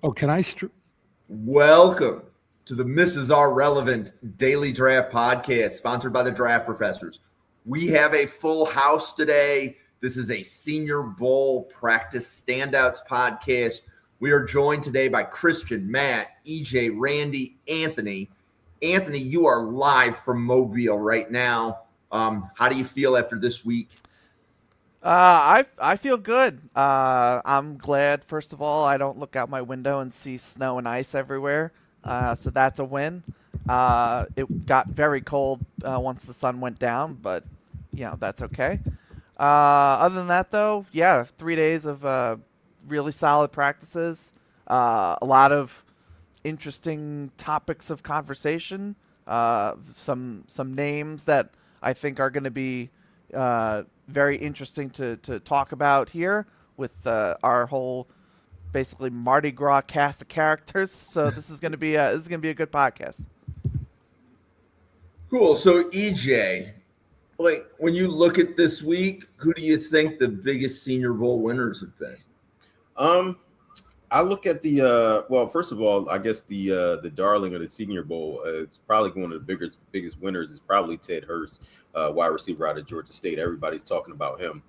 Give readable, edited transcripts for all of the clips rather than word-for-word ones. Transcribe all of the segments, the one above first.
Oh, can I? Welcome to the Mrs. R Relevant Daily Draft Podcast, sponsored by the Draft Professors. We have a full house today. This is a Senior Bowl practice standouts podcast. We are joined today by Christian, Matt, EJ, Randy, Anthony. Anthony, you are live from Mobile right now. How do you feel after this week? I feel good. I'm glad. First of all, I don't look out my window and see snow and ice everywhere. So that's a win. It got very cold once the sun went down, but that's okay. Other than that, though, yeah, 3 days of really solid practices. A lot of interesting topics of conversation. Some names that I think are going to be very interesting to talk about here with our whole basically Mardi Gras cast of characters. So this is gonna be a good podcast. Cool. So, EJ, like when you look at this week, who do you think the biggest Senior Bowl winners have been? Um, I look at the well. First of all, I guess the darling of the Senior Bowl is probably one of the biggest winners. Is probably Ted Hurst, wide receiver out of Georgia State. Everybody's talking about him.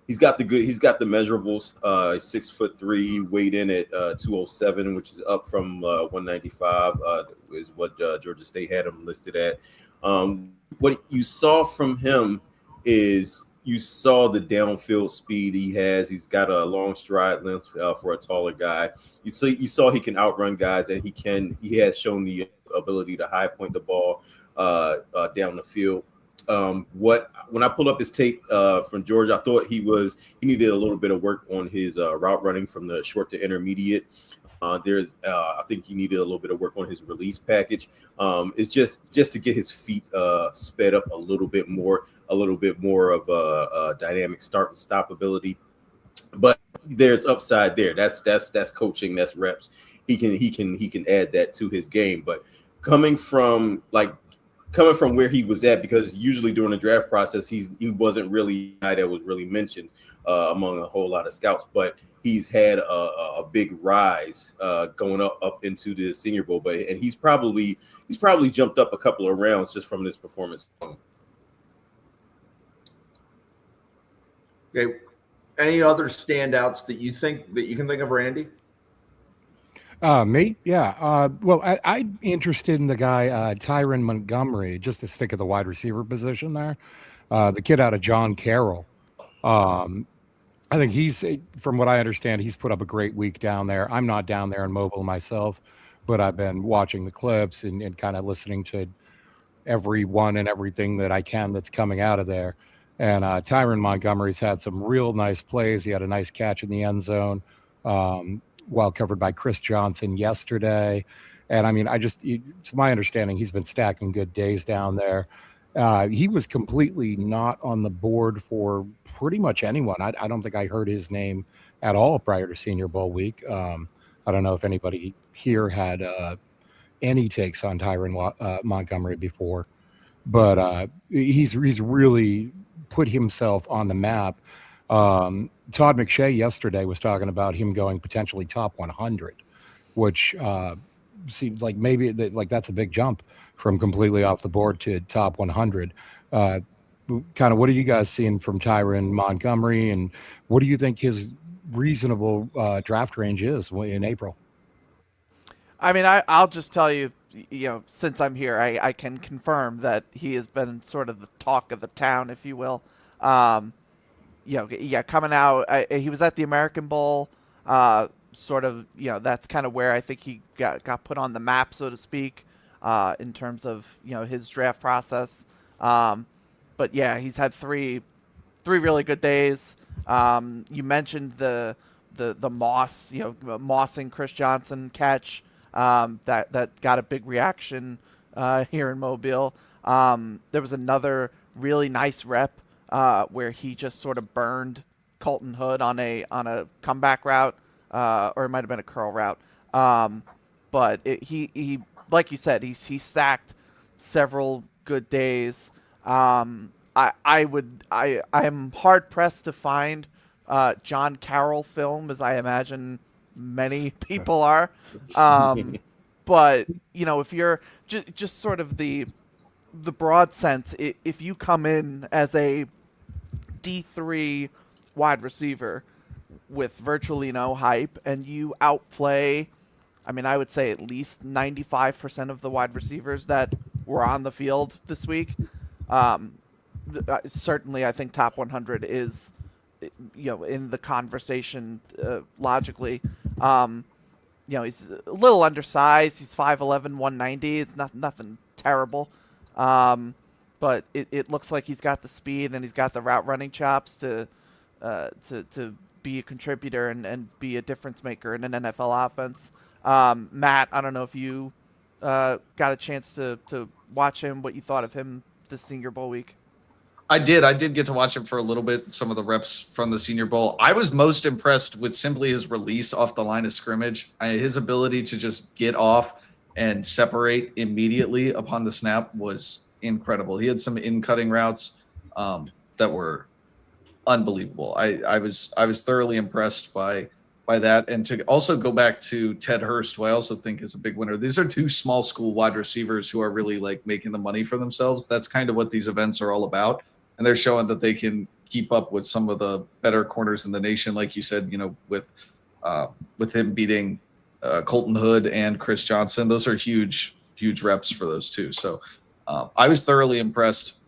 He's got the measurables. 6'3", he weighed in at 207, which is up from 195. Is what Georgia State had him listed at. What you saw from him is you saw the downfield speed he has. He's got a long stride length for a taller guy. You saw he can outrun guys, and he has shown the ability to high point the ball down the field. When I pulled up his tape from Georgia, I thought he needed a little bit of work on his route running from the short to intermediate. I think he needed a little bit of work on his release package. It's just to get his feet sped up a little bit more of a dynamic start and stop ability. But there's upside there. That's coaching. That's reps. He can add that to his game. But coming from where he was at, because usually during the draft process, he wasn't really a guy that was really mentioned among a whole lot of scouts, but he's had a big rise going up into the Senior Bowl, and he's probably jumped up a couple of rounds just from this performance. Okay. Any other standouts that you can think of, Randy? Me? Yeah. Well, I'm interested in the guy, Tyron Montgomery, just to stick at the wide receiver position there. The kid out of John Carroll. I think from what I understand, he's put up a great week down there. I'm not down there in Mobile myself, but I've been watching the clips and kind of listening to everyone and everything that I can that's coming out of there. And Tyron Montgomery's had some real nice plays. He had a nice catch in the end zone. Well covered by Chris Johnson yesterday. And I mean, to my understanding, he's been stacking good days down there. He was completely not on the board for pretty much anyone. I don't think I heard his name at all prior to Senior Bowl week. I don't know if anybody here had any takes on Tyron Montgomery before, but he's really put himself on the map. Todd McShay yesterday was talking about him going potentially top 100, which seems like maybe that's a big jump from completely off the board to top 100. Kind of what are you guys seeing from Tyron Montgomery, and what do you think his reasonable draft range is in April? I mean, I'll just tell you, since I'm here, I can confirm that he has been sort of the talk of the town, if you will. Coming out, he was at the American Bowl, sort of, that's kind of where I think he got put on the map, so to speak, in terms of, his draft process. But yeah, he's had three really good days. You mentioned the Moss, Mossing Chris Johnson catch, that got a big reaction here in Mobile. There was another really nice rep where he just sort of burned Colton Hood on a comeback route, or it might have been a curl route. But he like you said, he stacked several good days. I am hard pressed to find John Carroll film, as I imagine many people are. But if you're just sort of the broad sense, if you come in as a D3 wide receiver with virtually no hype and you outplay, I would say at least 95% of the wide receivers that were on the field this week. Certainly, I think top 100 is, in the conversation logically. He's a little undersized. He's 5'11", 190. It's nothing terrible. But it looks like he's got the speed and he's got the route running chops to be a contributor and be a difference maker in an NFL offense. Matt, I don't know if you got a chance to watch him, what you thought of him this Senior Bowl week. I did get to watch him for a little bit, some of the reps from the Senior Bowl. I was most impressed with simply his release off the line of scrimmage. His ability to just get off and separate immediately upon the snap was incredible. He had some in-cutting routes that were unbelievable. I was thoroughly impressed by that. And to also go back to Ted Hurst, who I also think is a big winner. These are two small school wide receivers who are really like making the money for themselves. That's kind of what these events are all about. And they're showing that they can keep up with some of the better corners in the nation, like you said, with him beating Colton Hood and Chris Johnson. Those are huge reps for those two. So I was thoroughly impressed.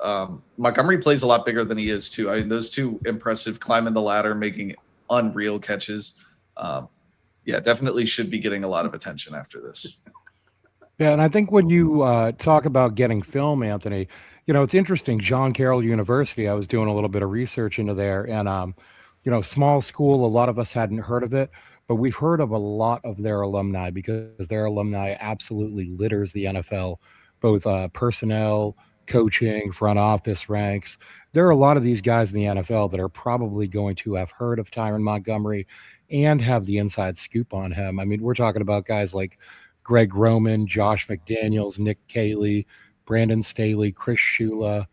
Montgomery plays a lot bigger than he is too. Those two impressive, climbing the ladder, making unreal catches. Definitely should be getting a lot of attention after this. Yeah, and I think when you talk about getting film, Anthony, it's interesting. John Carroll University, I was doing a little bit of research into there, and small school, a lot of us hadn't heard of it, but we've heard of a lot of their alumni because their alumni absolutely litters the NFL, both personnel, coaching, front office ranks. There are a lot of these guys in the NFL that are probably going to have heard of Tyron Montgomery and have the inside scoop on him. We're talking about guys like Greg Roman, Josh McDaniels, Nick Caley, Brandon Staley, Chris Shula.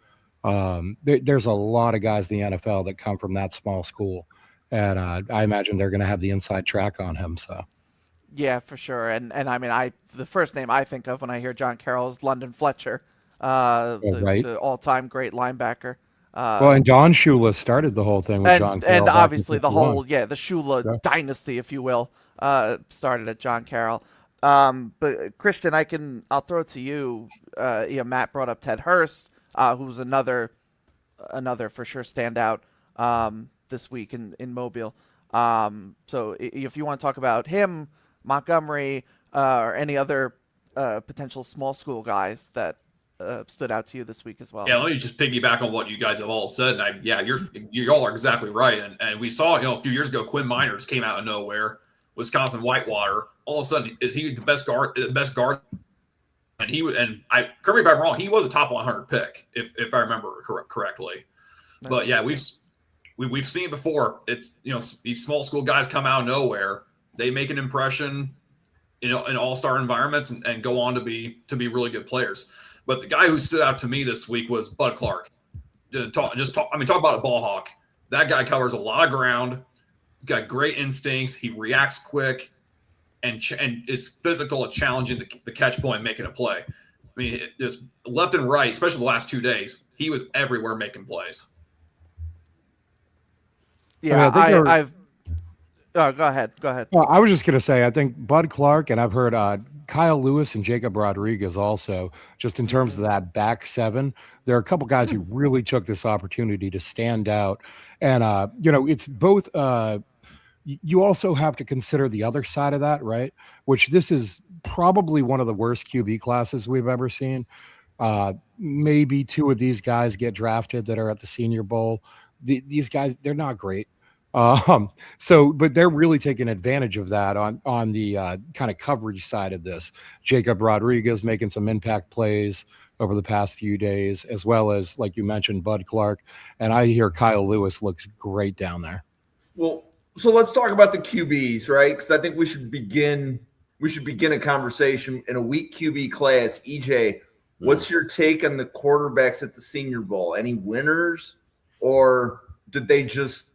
There's a lot of guys in the NFL that come from that small school, and I imagine they're going to have the inside track on him. So, yeah, for sure. And the first name I think of when I hear John Carroll is London Fletcher, right. the all-time great linebacker. And Don Shula started the whole thing with John Carroll. And obviously the 51. the Shula dynasty, if you will, started at John Carroll. But Christian, I'll throw it to you. Matt brought up Ted Hurst, who's another for sure standout this week in Mobile. So if you want to talk about him, Montgomery, or any other potential small school guys that stood out to you this week as well. Yeah, let me just piggyback on what you guys have all said. And you all are exactly right. And we saw, a few years ago, Quinn Miners came out of nowhere, Wisconsin Whitewater. All of a sudden, is he the best guard? And correct me if I'm wrong, he was a top 100 pick, if I remember correctly. But yeah, we've seen it before. It's these small school guys come out of nowhere, they make an impression, in all-star environments and go on to be really good players. But the guy who stood out to me this week was Bud Clark. Talk about a ball hawk. That guy covers a lot of ground. He's got great instincts. He reacts quick, and is physical at challenging the catch point and making a play. Just left and right, especially the last 2 days, he was everywhere making plays. Yeah, go ahead. Well, I was just going to say, I think Bud Clark, and I've heard Kyle Lewis and Jacob Rodriguez also, just in terms of that back seven, there are a couple guys who really took this opportunity to stand out. And, it's both, you also have to consider the other side of that, right? Which this is probably one of the worst QB classes we've ever seen. Maybe two of these guys get drafted that are at the Senior Bowl. These guys, they're not great. But they're really taking advantage of that on the kind of coverage side of this. Jacob Rodriguez making some impact plays over the past few days, as well as, like you mentioned, Bud Clark. And I hear Kyle Lewis looks great down there. Well, so let's talk about the QBs, right? Because I think we should begin a conversation in a weak QB class. EJ, what's your take on the quarterbacks at the Senior Bowl? Any winners, or did they just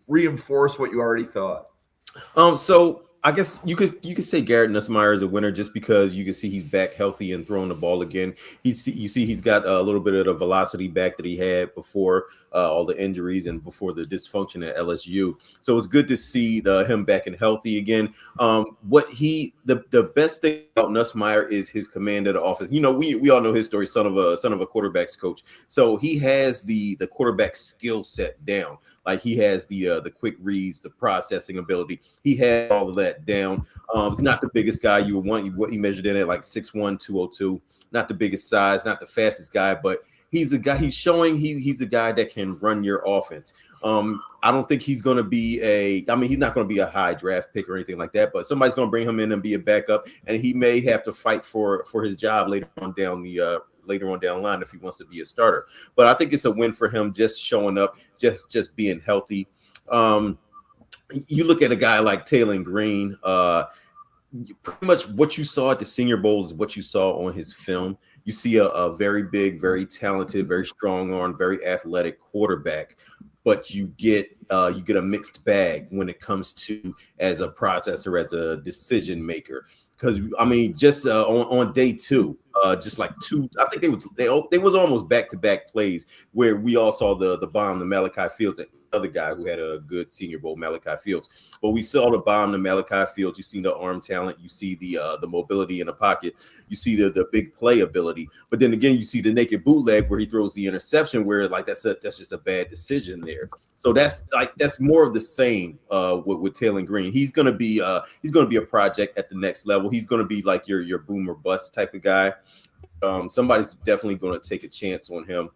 reinforce what you already thought? So I guess you could say Garrett Nussmeier is a winner just because you can see he's back healthy and throwing the ball again. You see he's got a little bit of the velocity back that he had before all the injuries and before the dysfunction at LSU. So it's good to see him back and healthy again. The best thing about Nussmeier is his command of the offense. You know, we all know his story, son of a quarterbacks coach. So he has the quarterback skill set down. Like he has the quick reads, the processing ability. He had all of that down. He's not the biggest guy you would want. What he measured in at like 6'1", 202. Not the biggest size, not the fastest guy, but he's a guy. He's showing he's a guy that can run your offense. I don't think he's going to be he's not going to be a high draft pick or anything like that. But somebody's going to bring him in and be a backup, and he may have to fight for his job later on down the line if he wants to be a starter. But I think it's a win for him just showing up, just being healthy. You look at a guy like Taylor Green, pretty much what you saw at the Senior Bowl is what you saw on his film. You see a very big, very talented, very strong arm, very athletic quarterback, but you get a mixed bag when it comes to as a processor, as a decision maker. Because I mean, just on day two, just like two, I think they was almost back-to-back plays where we all saw the bomb to Malachi Fields, the other guy who had a good Senior Bowl, Malachi Fields. But we saw the bomb to Malachi Fields. You see the arm talent, you see the mobility in the pocket, you see the big play ability. But then again, you see the naked bootleg where he throws the interception, where like that's just a bad decision there. So that's more of the same with Taylor Green. He's gonna be a project at the next level. He's gonna be like your boom or bust type of guy. Somebody's definitely gonna take a chance on him.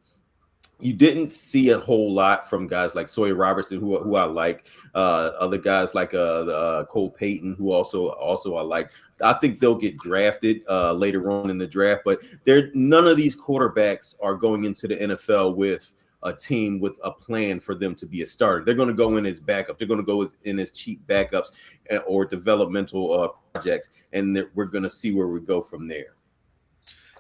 You didn't see a whole lot from guys like Sawyer Robertson, who I like. Other guys like Cole Payton, who also I like. I think they'll get drafted later on in the draft, but none of these quarterbacks are going into the NFL with a team with a plan for them to be a starter. They're going to go in as backup. They're going to go in as cheap backups or developmental projects, and we're going to see where we go from there.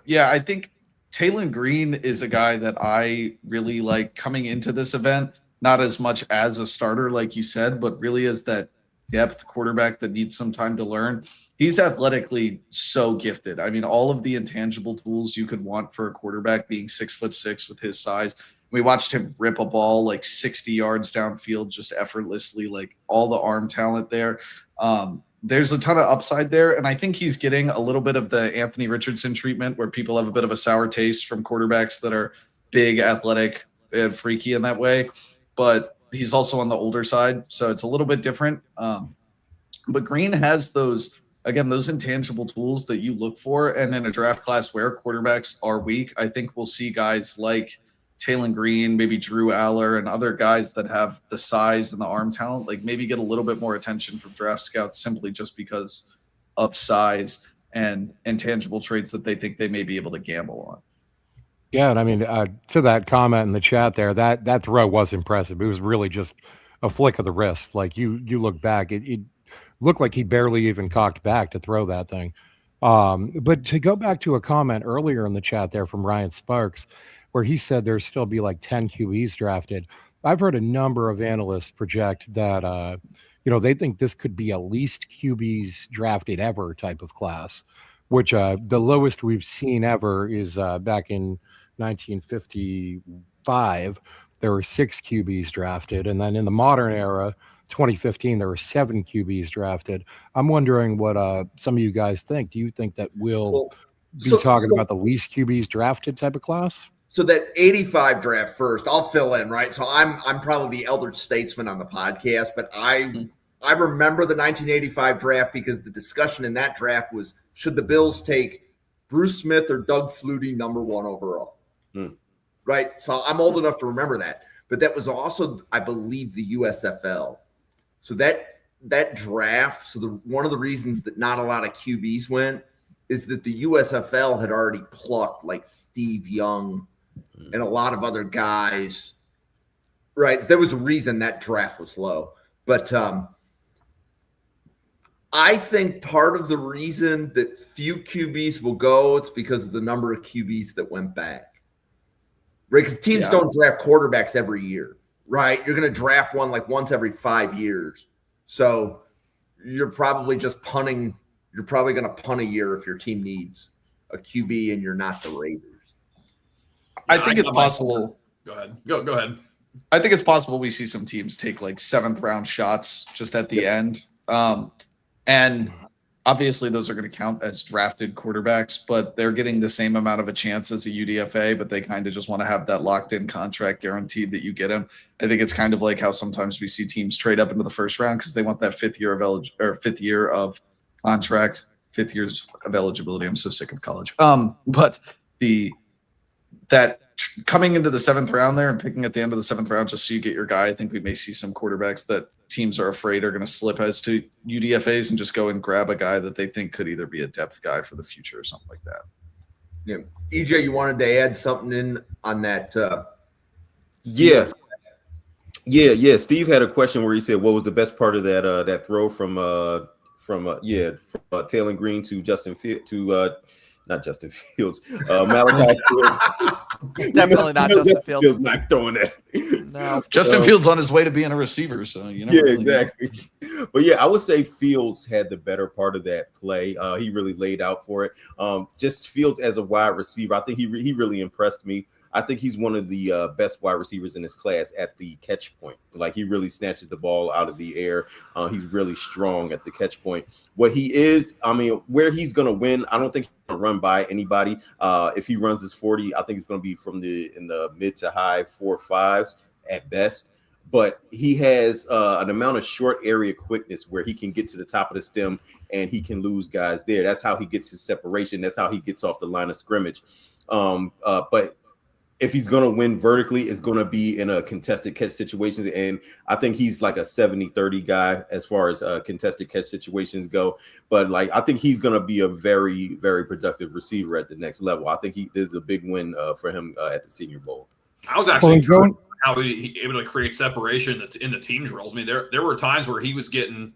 Yeah, I think Taylor Green is a guy that I really like coming into this event, not as much as a starter, like you said, but really as that depth quarterback that needs some time to learn. He's athletically so gifted. I mean, all of the intangible tools you could want for a quarterback, being 6'6" with his size. We watched him rip a ball like 60 yards downfield just effortlessly, like all the arm talent there. There's a ton of upside there, and I think he's getting a little bit of the Anthony Richardson treatment where people have a bit of a sour taste from quarterbacks that are big, athletic, and freaky in that way. But he's also on the older side, so it's a little bit different. But Green has those intangible tools that you look for, and in a draft class where quarterbacks are weak, I think we'll see guys like Taylor Green, maybe Drew Aller, and other guys that have the size and the arm talent, like maybe get a little bit more attention from draft scouts simply just because of size and intangible traits that they think they may be able to gamble on. Yeah, and I mean, to that comment in the chat there, that throw was impressive. It was really just a flick of the wrist. Like you look back, it looked like he barely even cocked back to throw that thing. But to go back to a comment earlier in the chat there from Ryan Sparks, where he said there'll still be like 10 QBs drafted. I've heard a number of analysts project that, they think this could be a least QBs drafted ever type of class, which the lowest we've seen ever is back in 1955. There were 6 QBs drafted. And then in the modern era, 2015, there were 7 QBs drafted. I'm wondering what some of you guys think. Do you think that we'll be talking about the least QBs drafted type of class? So that 85 draft first, I'll fill in, right? So I'm probably the elder statesman on the podcast, but I remember the 1985 draft because the discussion in that draft was, should the Bills take Bruce Smith or Doug Flutie number 1 overall? Right? So I'm old enough to remember that. But that was also, I believe, the USFL. So that draft, so one of the reasons that not a lot of QBs went is that the USFL had already plucked like Steve Young and a lot of other guys, right? There was a reason that draft was low. But I think part of the reason that few QBs will go, it's because of the number of QBs that went back, right? Because teams don't draft quarterbacks every year, right? You're going to draft one like once every 5 years. So you're probably just punting. You're probably going to punt a year if your team needs a QB and you're not the Raiders. I think it's possible. Go ahead. Go ahead. I think it's possible we see some teams take like 7th round shots just at the end. And obviously those are going to count as drafted quarterbacks, but they're getting the same amount of a chance as a UDFA, but they kind of just want to have that locked in contract guaranteed that you get him. I think it's kind of like how sometimes we see teams trade up into the 1st round because they want that 5th year of contract, 5th years of eligibility. I'm so sick of college. But coming into the 7th round there and picking at the end of the 7th round just so you get your guy, I think we may see some quarterbacks that teams are afraid are going to slip as to UDFAs and just go and grab a guy that they think could either be a depth guy for the future or something like that. Yeah. EJ, you wanted to add something in on that? Yeah. Steve had a question where he said, what was the best part of that throw from Taylor Green to Justin Fields not Justin Fields, Malachi Fields. Definitely not Justin Fields. Not throwing that. No, Justin Fields on his way to being a receiver, so you know. Yeah, really exactly. Know. But yeah, I would say Fields had the better part of that play. He really laid out for it. Just Fields as a wide receiver, I think he really impressed me. I think he's one of the best wide receivers in his class at the catch point. Like, he really snatches the ball out of the air. He's really strong at the catch point. What he is, I mean, where he's going to win, I don't think he's going to run by anybody. If he runs his 40, I think it's going to be in the mid to high 4.5s at best. But he has an amount of short area quickness where he can get to the top of the stem and he can lose guys there. That's how he gets his separation. That's how he gets off the line of scrimmage. But if he's going to win vertically, it's going to be in a contested catch situation. And I think he's like a 70-30 guy as far as contested catch situations go. But like, I think he's going to be a very, very productive receiver at the next level. I think this is a big win for him at the Senior Bowl. I was actually how he able to create separation in the team drills. I mean, there were times where he was getting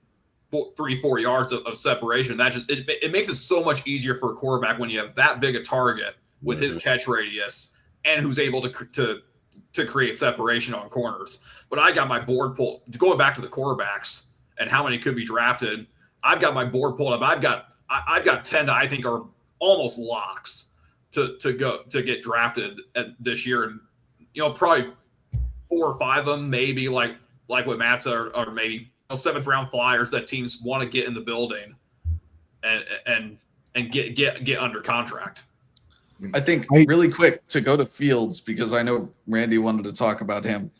3-4 yards of separation. That just it makes it so much easier for a quarterback when you have that big a target with his catch radius and who's able to create separation on corners. But I got my board pulled. Going back to the quarterbacks and how many could be drafted, I've got my board pulled up. I've got 10 that I think are almost locks to get drafted this year, and probably 4 or 5 of them maybe like what Matt said, or maybe 7th round flyers that teams want to get in the building and get under contract. I think really quick to go to Fields, because I know Randy wanted to talk about him.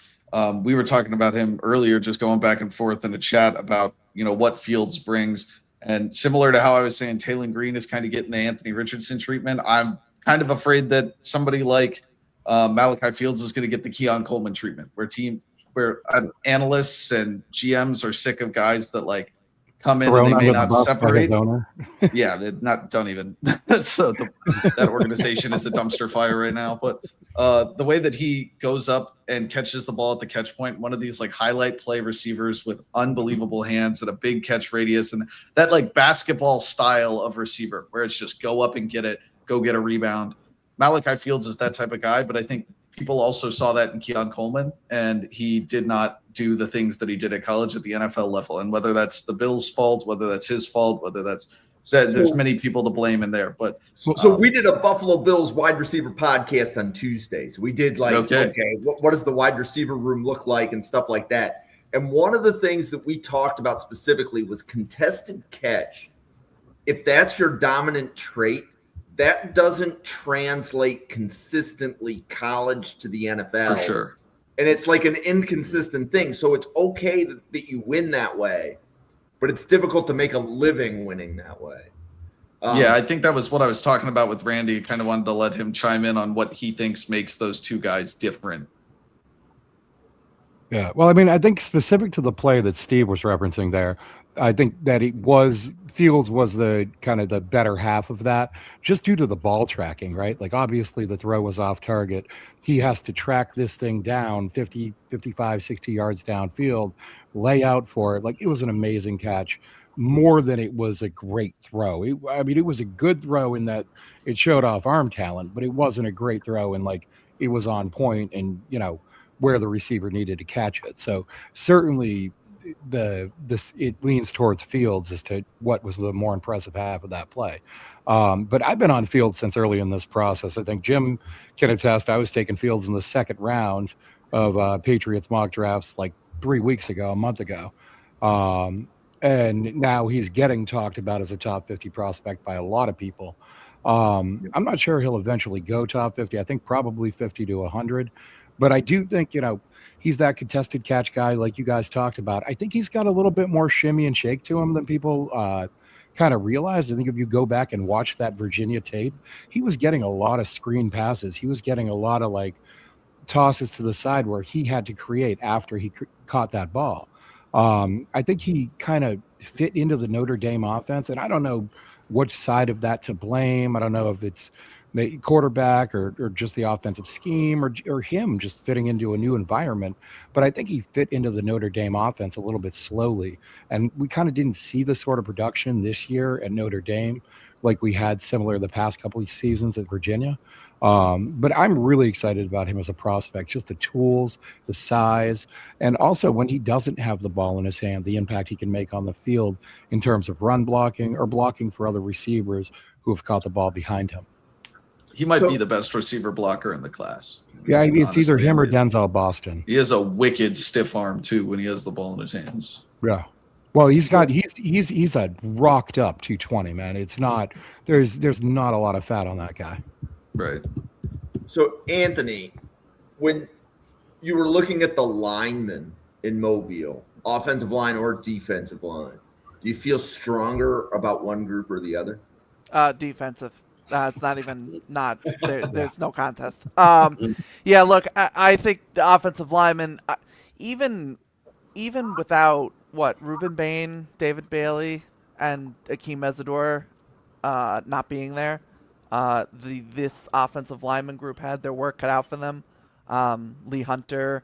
We were talking about him earlier, just going back and forth in the chat about, what Fields brings. And similar to how I was saying Taylor Green is kind of getting the Anthony Richardson treatment, I'm kind of afraid that somebody like Malachi Fields is going to get the Keon Coleman treatment, where analysts and GMs are sick of guys that like come in and they may not separate. Yeah, don't even. That organization is a dumpster fire right now. But the way that he goes up and catches the ball at the catch point, one of these like highlight play receivers with unbelievable hands and a big catch radius, and that like basketball style of receiver where it's just go up and get it, go get a rebound. Malachi Fields is that type of guy, but I think people also saw that in Keon Coleman, and he did not do the things that he did at college at the NFL level. And whether that's the Bills' fault, whether that's his fault, whether that's said, there's many people to blame in there. But so we did a Buffalo Bills wide receiver podcast on Tuesday. So we did what does the wide receiver room look like and stuff like that. And one of the things that we talked about specifically was contested catch. If that's your dominant trait, that doesn't translate consistently college to the NFL. For sure. And it's like an inconsistent thing. So it's okay that you win that way, but it's difficult to make a living winning that way. Yeah, I think that was what I was talking about with Randy. Kind of wanted to let him chime in on what he thinks makes those two guys different. Yeah, well, I mean, I think specific to the play that Steve was referencing there, I think that Fields was the kind of the better half of that, just due to the ball tracking, right? Like, obviously the throw was off target. He has to track this thing down 50, 55, 60 yards downfield, lay out for it. Like, it was an amazing catch, more than it was a great throw. It was a good throw in that it showed off arm talent, but it wasn't a great throw in like it was on point and, where the receiver needed to catch it. So certainly it leans towards Fields as to what was the more impressive half of that play. But I've been on Fields since early in this process. I think Jim can attest. I was taking Fields in the second round of Patriots mock drafts like 3 weeks ago, a month ago. And now he's getting talked about as a top 50 prospect by a lot of people. I'm not sure he'll eventually go top 50. I think probably 50 to 100. But I do think, he's that contested catch guy like you guys talked about. I think he's got a little bit more shimmy and shake to him than people kind of realize. I think if you go back and watch that Virginia tape, he was getting a lot of screen passes. He was getting a lot of like tosses to the side where he had to create after he caught that ball. I think he kind of fit into the Notre Dame offense, and I don't know which side of that to blame. I don't know if it's the quarterback or just the offensive scheme or him just fitting into a new environment. But I think he fit into the Notre Dame offense a little bit slowly. And we kind of didn't see the sort of production this year at Notre Dame like we had similar the past couple of seasons at Virginia. But I'm really excited about him as a prospect, just the tools, the size, and also when he doesn't have the ball in his hand, the impact he can make on the field in terms of run blocking or blocking for other receivers who have caught the ball behind him. He might be the best receiver blocker in the class. Yeah, it's either him or Denzel Boston. He has a wicked stiff arm too when he has the ball in his hands. Yeah. Well, he's a rocked up 220, man. It's not there's not a lot of fat on that guy. Right. So Anthony, when you were looking at the linemen in Mobile, offensive line or defensive line, do you feel stronger about one group or the other? Defensive. It's not even there's no contest. Yeah, look, I think the offensive linemen, even without Reuben Bain, David Bailey, and Akeem Mesidor not being there, this offensive lineman group had their work cut out for them. Lee Hunter,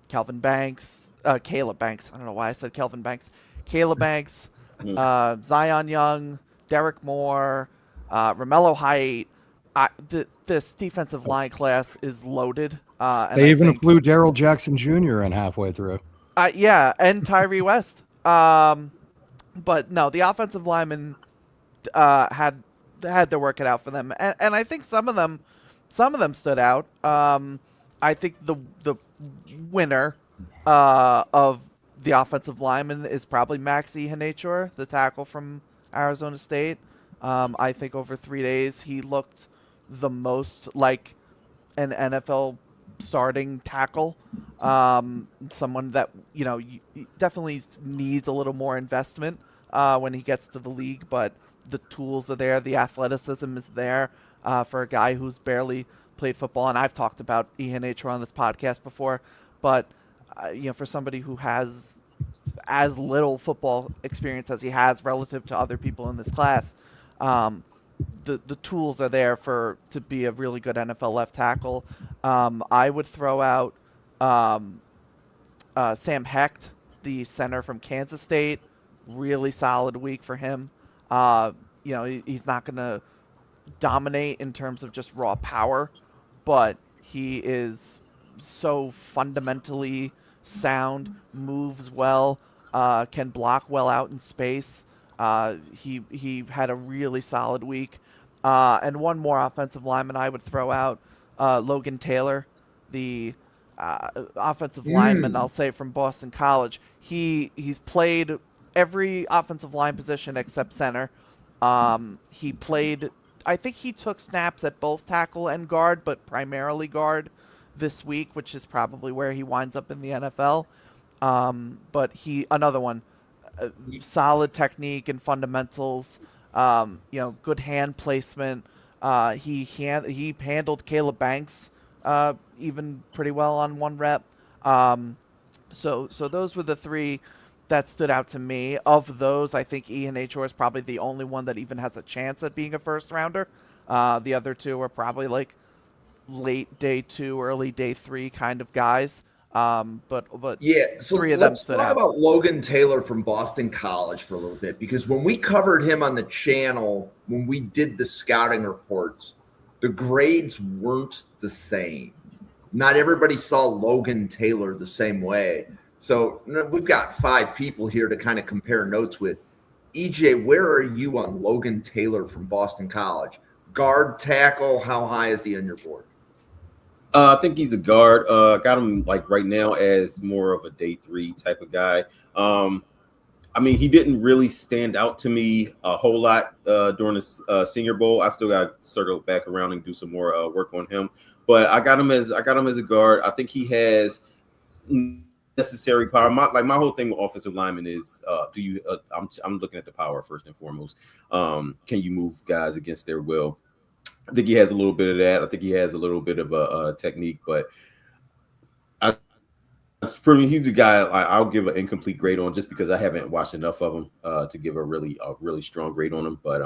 Calvin Banks, Caleb Banks. I don't know why I said Kelvin Banks. Caleb Banks, Zion Young, Derek Moore, Romello Height. This defensive line class is loaded. And they even flew Darrell Jackson Jr. in halfway through. Yeah, and Tyree West. But no, the offensive linemen had their work cut out for them, and I think some of them stood out. I think the winner of the offensive lineman is probably Max Ihenachor, the tackle from Arizona State. I think over 3 days he looked the most like an NFL starting tackle. Someone that definitely needs a little more investment when he gets to the league, but the tools are there, the athleticism is there for a guy who's barely played football. And I've talked about Ihenachor on this podcast before, but for somebody who has as little football experience as he has relative to other people in this class, the tools are there to be a really good NFL left tackle. I would throw out Sam Hecht, the center from Kansas State. Really solid week for him. He's not going to dominate in terms of just raw power, but he is so fundamentally sound, moves well, can block well out in space. He had a really solid week. And one more offensive lineman I would throw out, Logan Taylor, the offensive lineman, I'll say, from Boston College. He's played every offensive line position except center. He played, I think he took snaps at both tackle and guard, but primarily guard this week, which is probably where he winds up in the NFL. But another one, solid technique and fundamentals, good hand placement. He handled Caleb Banks even pretty well on one rep. So those were the three that stood out to me. Of those, I think Ihenachor is probably the only one that even has a chance at being a first rounder. The other two are probably like late day 2, early day 3 kind of guys. But yeah, so three of them stood out. Let's talk about Logan Taylor from Boston College for a little bit, because when we covered him on the channel, when we did the scouting reports, the grades weren't the same. Not everybody saw Logan Taylor the same way. So we've got 5 people here to kind of compare notes with. EJ, where are you on Logan Taylor from Boston College? Guard, tackle, how high is he on your board? I think he's a guard. Got him like right now as more of a day 3 type of guy. I mean, he didn't really stand out to me a whole lot during this Senior Bowl. I still got to circle back around and do some more work on him. But I got him as a guard. I think he has necessary power. My whole thing with offensive linemen is I'm looking at the power first and foremost. Can you move guys against their will? I think he has a little bit of that. I think he has a little bit of a technique, but he's a guy I'll give an incomplete grade on just because I haven't watched enough of him to give a really strong grade on him. But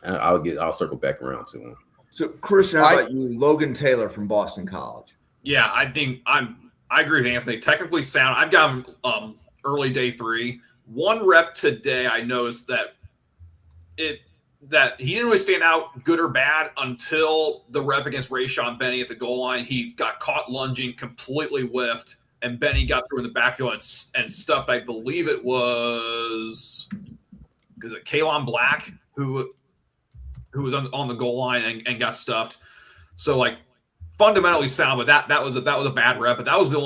I'll circle back around to him. So, Christian, how about you? Logan Taylor from Boston College. Yeah, I agree with Anthony. Technically sound. I've got him early day 3. One rep today, I noticed that he didn't really stand out good or bad until the rep against Rayshon Benny at the goal line. He got caught lunging, completely whiffed, and Benny got through in the backfield and stuffed. I believe it was Kalon Black who was on the goal line and got stuffed. So like fundamentally sound, but that was a bad rep. But that was the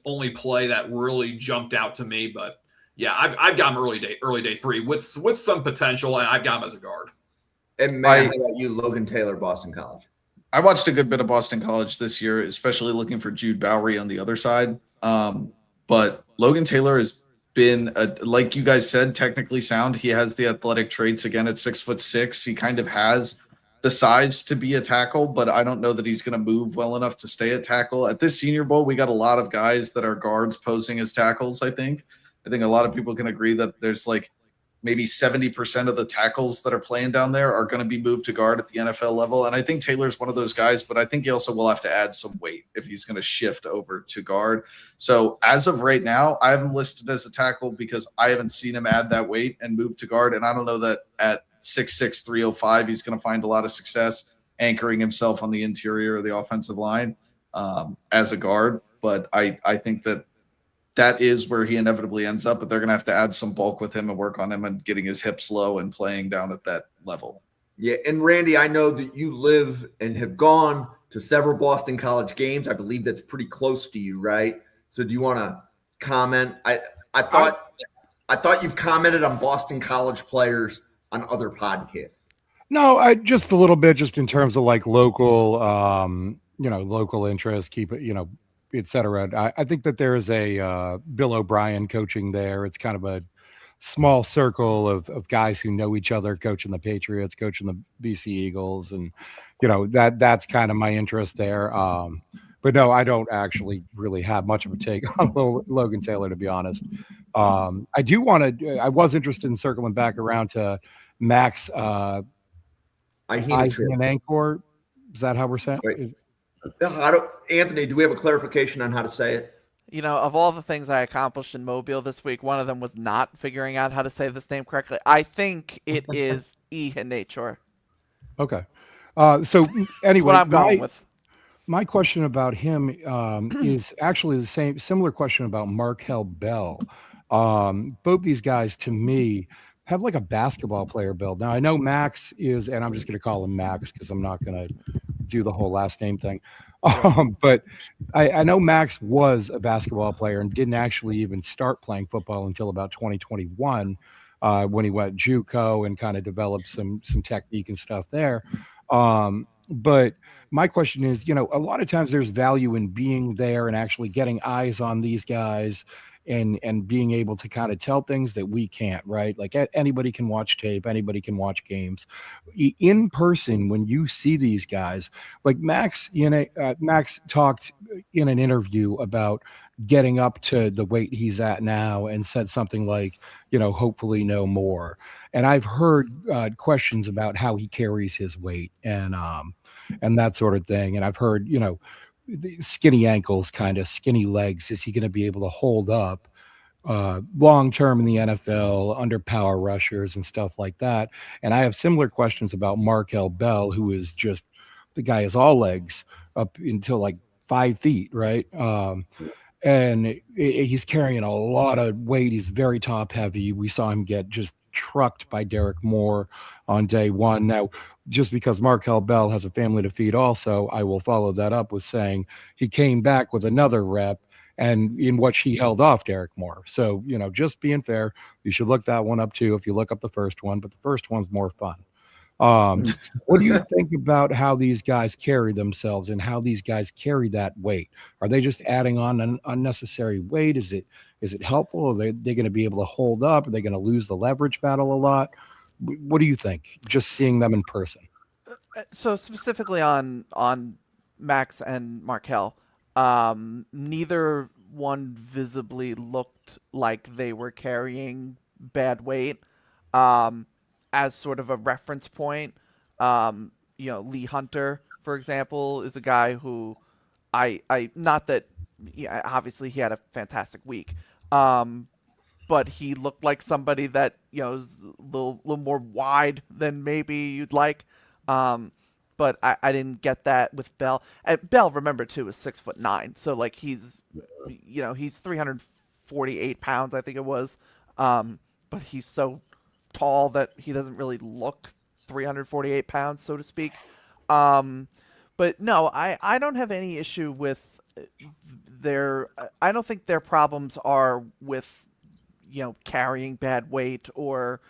only play that really jumped out to me. But yeah, I've got him early day 3 with some potential, and I've got him as a guard. And Matt, how about you, Logan Taylor, Boston College? I watched a good bit of Boston College this year, especially looking for Jude Bowery on the other side. But Logan Taylor has been, like you guys said, technically sound. He has the athletic traits. Again, at 6'6", he kind of has the size to be a tackle, but I don't know that he's going to move well enough to stay at tackle. At this Senior Bowl, we got a lot of guys that are guards posing as tackles, I think a lot of people can agree that there's like maybe 70% of the tackles that are playing down there are going to be moved to guard at the NFL level. And I think Taylor's one of those guys, but I think he also will have to add some weight if he's going to shift over to guard. So as of right now, I have him listed as a tackle because I haven't seen him add that weight and move to guard. And I don't know that at 6'6", 305, he's going to find a lot of success anchoring himself on the interior of the offensive line as a guard. But I think that is where he inevitably ends up, but they're going to have to add some bulk with him and work on him and getting his hips low and playing down at that level. Yeah, and Randy, I know that you live and have gone to several Boston College games. I believe that's pretty close to you, right? So do you want to comment? I thought you've commented on Boston College players on other podcasts. No, I just a little bit, just in terms of like local, local interest, keep it, et cetera. I think that there is a Bill O'Brien coaching there. It's kind of a small circle of guys who know each other, coaching the Patriots, coaching the BC Eagles. And, that's kind of my interest there. But no, I don't actually really have much of a take on Logan Taylor, to be honest. I was interested in circling back around to Max Ankor. Is that how we're saying it? Anthony, do we have a clarification on how to say it? Of all the things I accomplished in Mobile this week, one of them was not figuring out how to say this name correctly. I think it is Nature. Okay. So anyway, that's what I'm going with. My question about him is actually the similar question about Markel Bell. Both these guys, to me, have like a basketball player build. Now, I know Max is, and I'm just going to call him Max because I'm not going to do the whole last name thing. But I know Max was a basketball player and didn't actually even start playing football until about 2021 when he went JUCO and kind of developed some technique and stuff there. But my question is, a lot of times there's value in being there and actually getting eyes on these guys and being able to kind of tell things that we can't, right? Like anybody can watch tape, anybody can watch games. In person, when you see these guys, like Max, Max talked in an interview about getting up to the weight he's at now and said something like, hopefully no more. And I've heard questions about how he carries his weight and that sort of thing. And I've heard, skinny ankles, kind of skinny legs. Is he going to be able to hold up long term in the NFL under power rushers and stuff like that? And I have similar questions about Markel Bell, who is just the guy is all legs up until like 5 feet, right? and he's carrying a lot of weight. He's very top heavy. We saw him get just trucked by Derek Moore on day one. Now, just because Markel Bell has a family to feed, also, I will follow that up with saying he came back with another rep, and in which he held off Derek Moore. So, just being fair, you should look that one up too if you look up the first one, but the first one's more fun. What do you think about how these guys carry themselves and how these guys carry that weight? Are they just adding on an unnecessary weight? Is it helpful? Are they going to be able to hold up? Are they going to lose the leverage battle a lot? What do you think? Just seeing them in person. So specifically on Max and Markel, neither one visibly looked like they were carrying bad weight. As sort of a reference point, Lee Hunter, for example, is a guy who I not that yeah, obviously he had a fantastic week, but he looked like somebody that is a little more wide than maybe you'd like. But I didn't get that with Bell. Bell, remember too, is 6'9", so like he's 348 pounds, I think it was, but he's so tall that he doesn't really look 348 pounds, so to speak. But no, I don't have any issue with their. I don't think their problems are with carrying bad weight or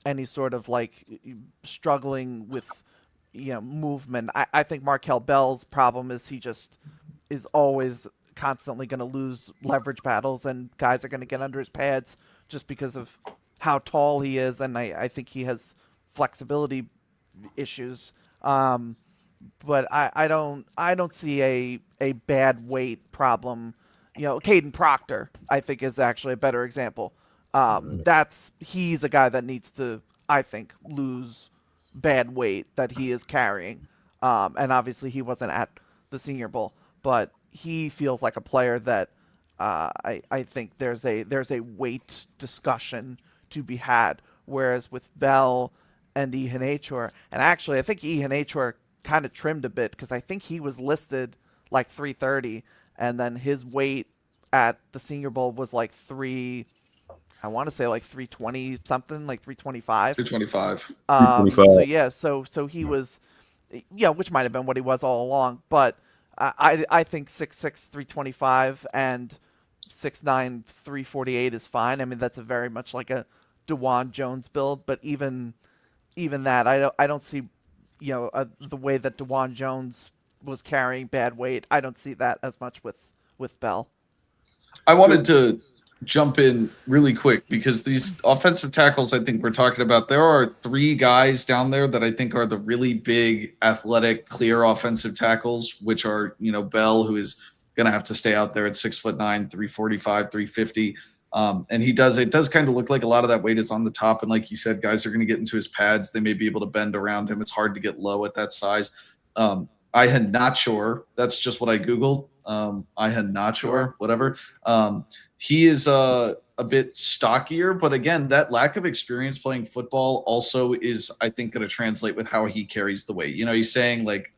any sort of like struggling with movement. I think Markel Bell's problem is he just is always constantly going to lose leverage battles, and guys are going to get under his pads just because of how tall he is, and I think he has flexibility issues. But I don't see a bad weight problem. Caden Proctor, I think, is actually a better example. He's a guy that needs to, I think, lose bad weight that he is carrying. And obviously he wasn't at the Senior Bowl, but he feels like a player that I think there's a weight discussion to be had. Whereas with Bell and Ihan Achor, and actually I think Ihan Achor kind of trimmed a bit because I think he was listed like 330, and then his weight at the Senior Bowl was like I want to say like 320 something, like 325. 225. 325. So yeah, so he was, which might have been what he was all along. But I think 6'6", 325 and 6'9", 348 is fine. I mean, that's a very much like a DeJuan Jones build. But even that, I don't see, the way that DeJuan Jones was carrying bad weight. I don't see that as much with Bell. I wanted to jump in really quick because these offensive tackles I think we're talking about, there are three guys down there that I think are the really big, athletic, clear offensive tackles, which are, Bell, who is going to have to stay out there at 6'9", 345, 350. And it does kind of look like a lot of that weight is on the top. And like you said, guys are going to get into his pads. They may be able to bend around him. It's hard to get low at that size. I had not sure. That's just what I Googled. I had not sure, whatever. He is a bit stockier, but again, that lack of experience playing football also is, I think, going to translate with how he carries the weight. He's saying like,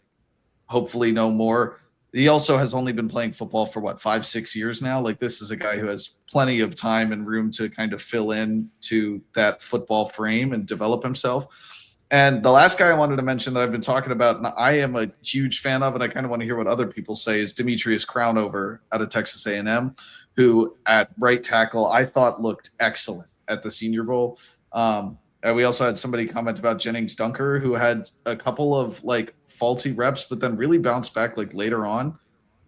hopefully no more. He also has only been playing football for 5-6 years now. Like, this is a guy who has plenty of time and room to kind of fill in to that football frame and develop himself. And the last guy I wanted to mention that I've been talking about, and I am a huge fan of, and I kind of want to hear what other people say, is Demetrius Crownover out of Texas A&M, who at right tackle I thought looked excellent at the Senior Bowl. And we also had somebody comment about Jennings Dunker, who had a couple of faulty reps, but then really bounced back later on.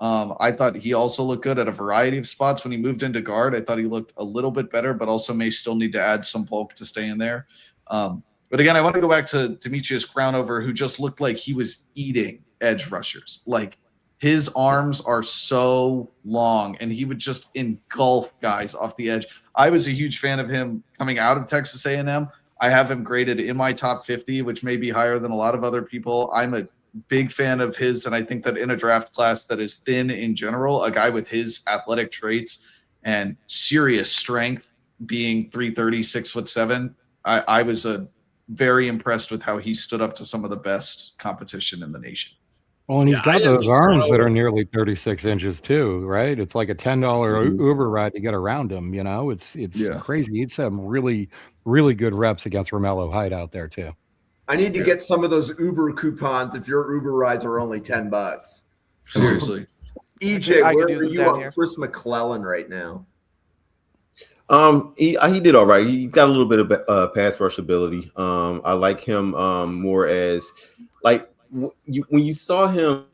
I thought he also looked good at a variety of spots. When he moved into guard, I thought he looked a little bit better, but also may still need to add some bulk to stay in there. But again, I want to go back to Demetrius Crownover, who just looked like he was eating edge rushers. Like, his arms are so long, and he would just engulf guys off the edge. I was a huge fan of him coming out of Texas A&M. I have him graded in my top 50, which may be higher than a lot of other people. I'm a big fan of his, and I think that in a draft class that is thin in general, a guy with his athletic traits and serious strength, being 330, 6'7", I was very impressed with how he stood up to some of the best competition in the nation. Well, and he's I got didn't those arms that throw- are nearly 36 inches too, right? It's like a $10 Uber ride to get around him. It's Yeah. crazy. He'd some really, really good reps against Romello Height out there too. I need to get some of those Uber coupons if your Uber rides are only $10. Seriously. EJ, I could where use are them you down on here. Chris McClellan right now? He did all right. He got a little bit of pass rush ability. I like him more as like when you saw him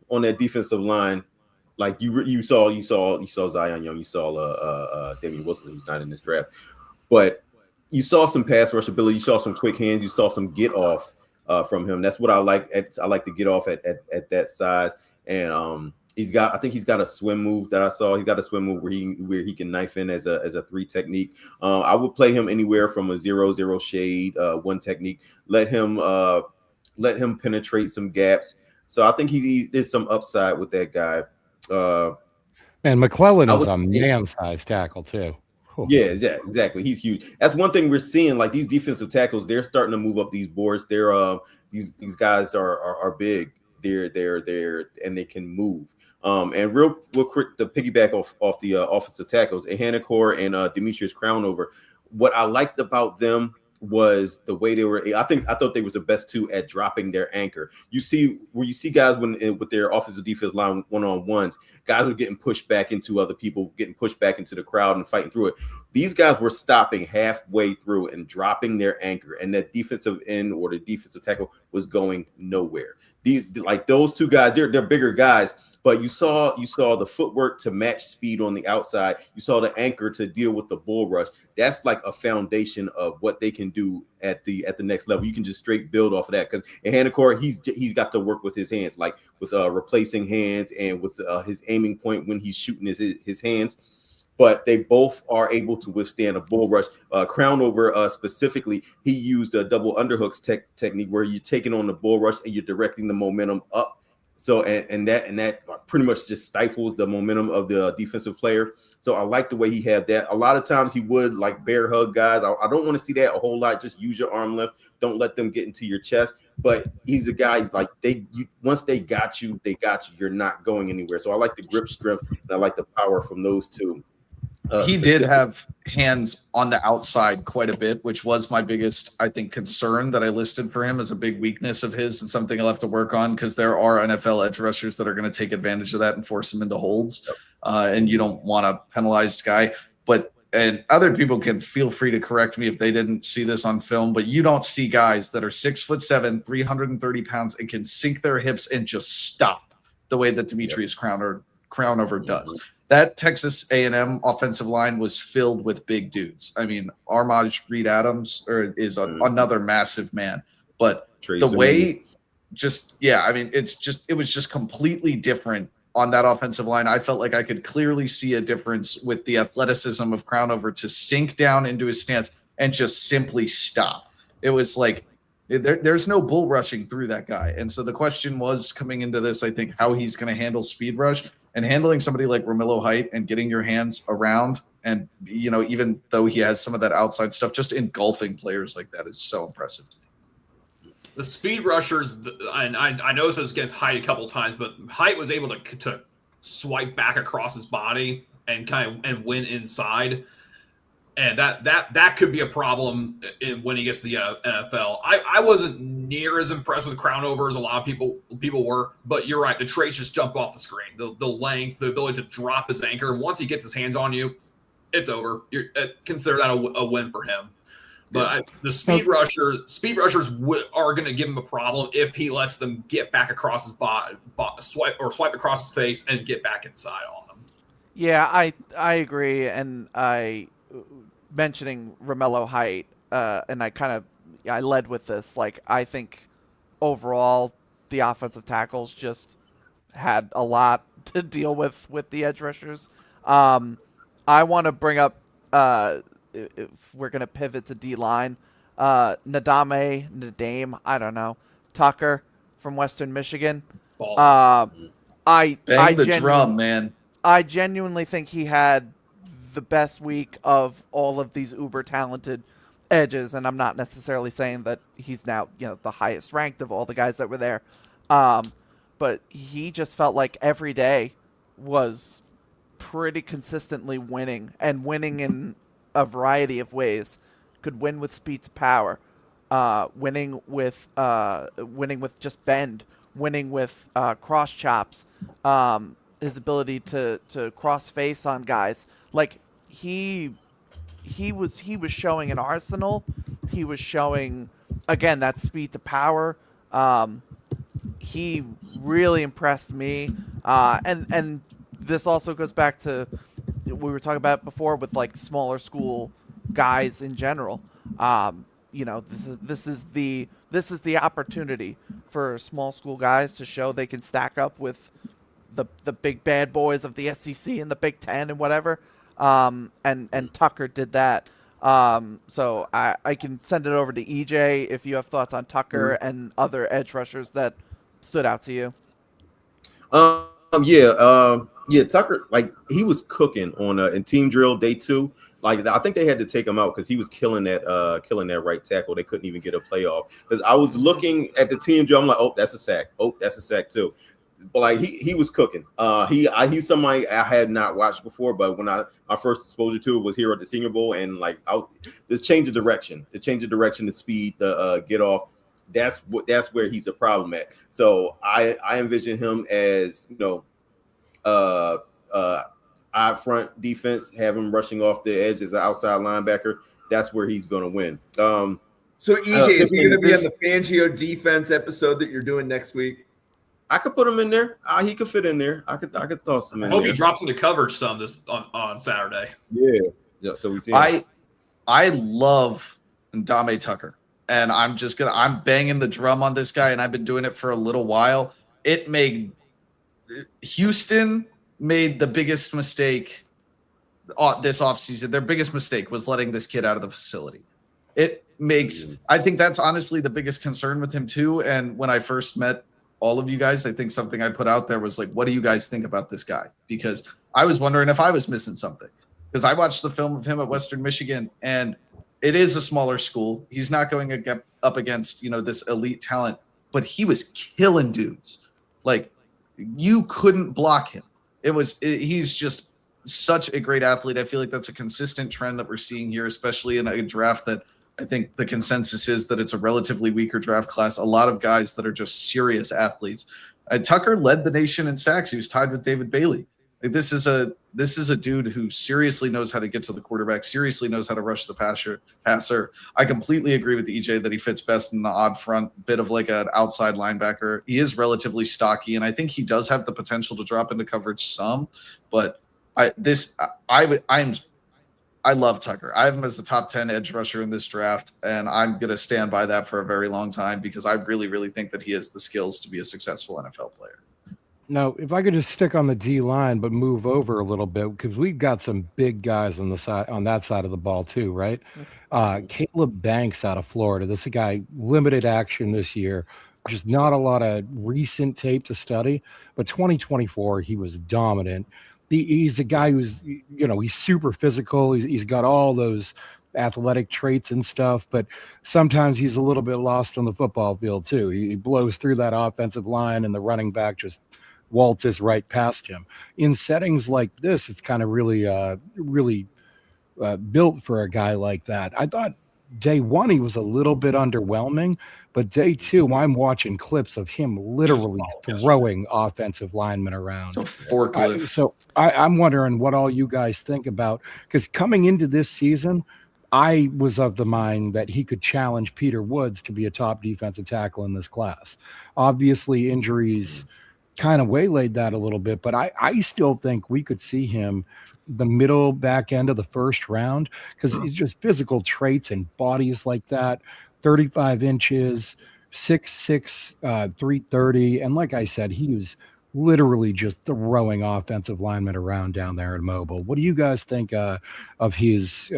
on that defensive line, like you saw Zion Young, you saw Damian Wilson, who's not in this draft, but you saw some pass rush ability, you saw some quick hands, you saw some get off from him. That's what I like. I like to get off at that size, and I think he's got a swim move that I saw. He's got a swim move where he can knife in as a 3 technique. I would play him anywhere from a 0-0 shade, 1 technique. Let him penetrate some gaps. So I think he is some upside with that guy. And McClellan I is would a think- man-sized tackle too. Whew. Yeah, exactly. He's huge. That's one thing we're seeing. Like these defensive tackles, they're starting to move up these boards. They're these guys are big. They're and they can move. And real quick to piggyback off the offensive tackles, Hanacor and Demetrius Crownover. What I liked about them was the way they were. I thought they was the best 2 at dropping their anchor. You see guys with their offensive defense line one-on-ones, guys were getting pushed back into other people, getting pushed back into the crowd and fighting through it. These guys were stopping halfway through and dropping their anchor, and that defensive end or the defensive tackle was going nowhere. Those 2 guys, they're bigger guys, but you saw the footwork to match speed on the outside. You saw the anchor to deal with the bull rush. That's like a foundation of what they can do at the next level. You can just straight build off of that because Hanacor, he's got to work with his hands, like with replacing hands and with his aiming point when he's shooting his hands. But they both are able to withstand a bull rush. Crownover specifically, he used a double underhooks technique where you're taking on the bull rush and you're directing the momentum up. So and that pretty much just stifles the momentum of the defensive player. So I like the way he had that. A lot of times he would like bear hug guys. I don't want to see that a whole lot. Just use your arm lift. Don't let them get into your chest. But he's a guy like once they got you. You're not going anywhere. So I like the grip strength and I like the power from those 2. He did have hands on the outside quite a bit, which was my biggest, I think, concern that I listed for him as a big weakness of his and something I'll have to work on because there are NFL edge rushers that are going to take advantage of that and force him into holds. And you don't want a penalized guy. And other people can feel free to correct me if they didn't see this on film, but you don't see guys that are 6'7", 330 pounds and can sink their hips and just stop the way that Demetrius Crownover does. That Texas A&M offensive line was filled with big dudes. I mean, Armaj Reed Adams is another massive man, but the way it was just completely different on that offensive line. I felt like I could clearly see a difference with the athleticism of Crownover to sink down into his stance and just simply stop. It was like there's no bull rushing through that guy. And so the question was coming into this, I think, how he's going to handle speed rush. And handling somebody like Romello Height and getting your hands around and, even though he has some of that outside stuff, just engulfing players like that is so impressive to me. The speed rushers, and I noticed this against Height a couple times, but Height was able to swipe back across his body and win inside. And that could be a problem when he gets to the NFL. I wasn't near as impressed with Crownover as a lot of people were, but you're right. The traits just jump off the screen. The length, the ability to drop his anchor. And once he gets his hands on you, it's over. Consider that a win for him. But the speed rushers are going to give him a problem if he lets them get back across his body, swipe across his face, and get back inside on him. Yeah, I agree, and mentioning Romello Height, and I led with this. Like, I think overall the offensive tackles just had a lot to deal with the edge rushers. I want to bring up, if we're going to pivot to D-line, Nadame, I don't know, Tucker from Western Michigan. Bang the drum, man. I genuinely think he had the best week of all of these uber talented edges, and I'm not necessarily saying that he's now the highest ranked of all the guys that were there, but he just felt like every day was pretty consistently winning, and winning in a variety of ways. Could win with speed to power, winning with just bend, winning with cross chops, his ability to cross face on guys. Like he was showing an arsenal. He was showing again that speed to power. He really impressed me, and this also goes back to we were talking about before with like smaller school guys in general. This is the opportunity for small school guys to show they can stack up with the big bad boys of the SEC and the Big Ten and whatever. And Tucker did that. So I can send it over to EJ if you have thoughts on Tucker and other edge rushers that stood out to you. Yeah, Tucker, like he was cooking on in team drill day 2. Like I think they had to take him out because he was killing that right tackle. They couldn't even get a playoff. Because I was looking at the team drill, I'm like, oh, that's a sack. Oh, that's a sack too. But like he was cooking. He's somebody I had not watched before, but when my first exposure to it was here at the Senior Bowl, and like this change of direction, the speed, the get off. That's where he's a problem at. So I envision him as out front defense, have him rushing off the edge as an outside linebacker. That's where he's going to win. So EJ, is he going to be on the Fangio defense episode that you're doing next week? I could put him in there. He could fit in there. I could toss him in there. I hope he drops into coverage some on Saturday. Yeah. So we see. I love Ndame Tucker, and I'm banging the drum on this guy, and I've been doing it for a little while. Houston made the biggest mistake this offseason. Their biggest mistake was letting this kid out of the facility. I think that's honestly the biggest concern with him too. And when I first met all of you guys, I think something I put out there was like, what do you guys think about this guy? Because I was wondering if I was missing something. Because I watched the film of him at Western Michigan, and it is a smaller school. He's not going up against, this elite talent, but he was killing dudes. Like, you couldn't block him. He's just such a great athlete. I feel like that's a consistent trend that we're seeing here, especially in a draft that I think the consensus is that it's a relatively weaker draft class. A lot of guys that are just serious athletes. Tucker led the nation in sacks. He was tied with David Bailey. Like, this is a dude who seriously knows how to get to the quarterback, seriously knows how to rush the passer. I completely agree with EJ that he fits best in the odd front, bit of like an outside linebacker. He is relatively stocky, and I think he does have the potential to drop into coverage some. But I love Tucker. I have him as the top 10 edge rusher in this draft, and I'm going to stand by that for a very long time because I really, really think that he has the skills to be a successful NFL player. Now, if I could just stick on the D line, but move over a little bit, because we've got some big guys on that side of the ball too, right? Caleb Banks out of Florida. This is a guy, limited action this year, just not a lot of recent tape to study, but 2024, he was dominant. He's a guy who's, he's super physical. He's got all those athletic traits and stuff, but sometimes he's a little bit lost on the football field too. He blows through that offensive line, and the running back just waltzes right past him. In settings like this, it's kind of really built for a guy like that. I thought day 1 he was a little bit underwhelming, but day 2 I'm watching clips of him literally throwing offensive linemen around. I'm wondering what all you guys think about, because coming into this season, I was of the mind that he could challenge Peter Woods to be a top defensive tackle in this class. Obviously, injuries kind of waylaid that a little bit, but I still think we could see him the middle back end of the first round, because it's just physical traits and bodies like that. 35 inches, 6'6", 330. And like I said, he was literally just throwing offensive linemen around down there in Mobile. What do you guys think of his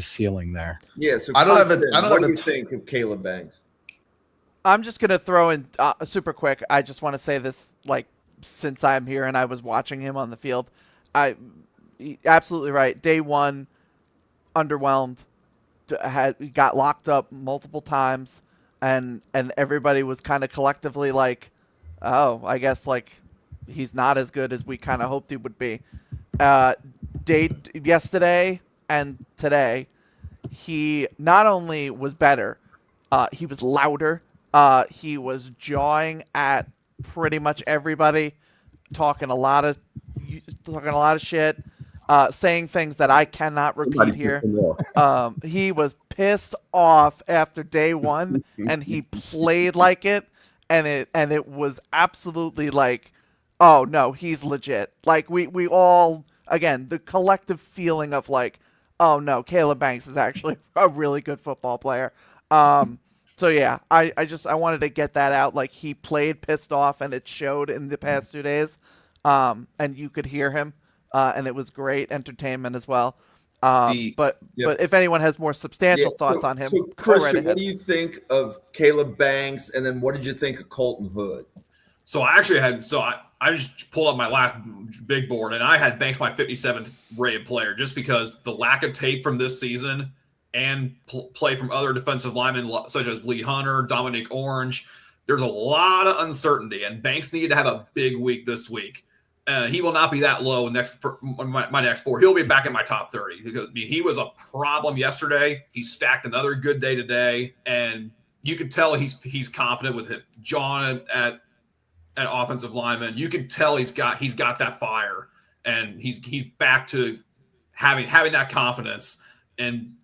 ceiling there? Yeah, so what do you think of Caleb Banks? I'm just going to throw in super quick. I just want to say this, like, since I'm here and I was watching him on the field. Absolutely right. Day 1, underwhelmed, got locked up multiple times, and everybody was kind of collectively like, Oh, I guess like he's not as good as we kind of hoped he would be. Uh, yesterday and today, he not only was better, he was louder. He was jawing at pretty much everybody, talking a lot of shit, saying things that I cannot Somebody repeat pissed here. him off. He was pissed off after day one, and he played like it, and it was absolutely like, oh no, he's legit. Like we all, again, the collective feeling of like, oh no, Caleb Banks is actually a really good football player. So yeah, I wanted to get that out. Like he played pissed off, and it showed in the past 2 days. And you could hear him, and it was great entertainment as well. The But if anyone has more substantial thoughts on him, So go right Christian, ahead. what do you think of Caleb Banks, and then what did you think of Colton Hood? So I actually had I just pulled up my last big board and I had Banks my 57th rated player just because the lack of tape from this season and play from other defensive linemen such as Lee Hunter, Dominic Orange. There's a lot of uncertainty, and Banks needed to have a big week this week. He will not be that low for my next board. He'll be back in my top 30 because he was a problem yesterday. He stacked another good day today, and you could tell he's confident with him. John at offensive lineman, you can tell he's got that fire, and he's back to having that confidence. And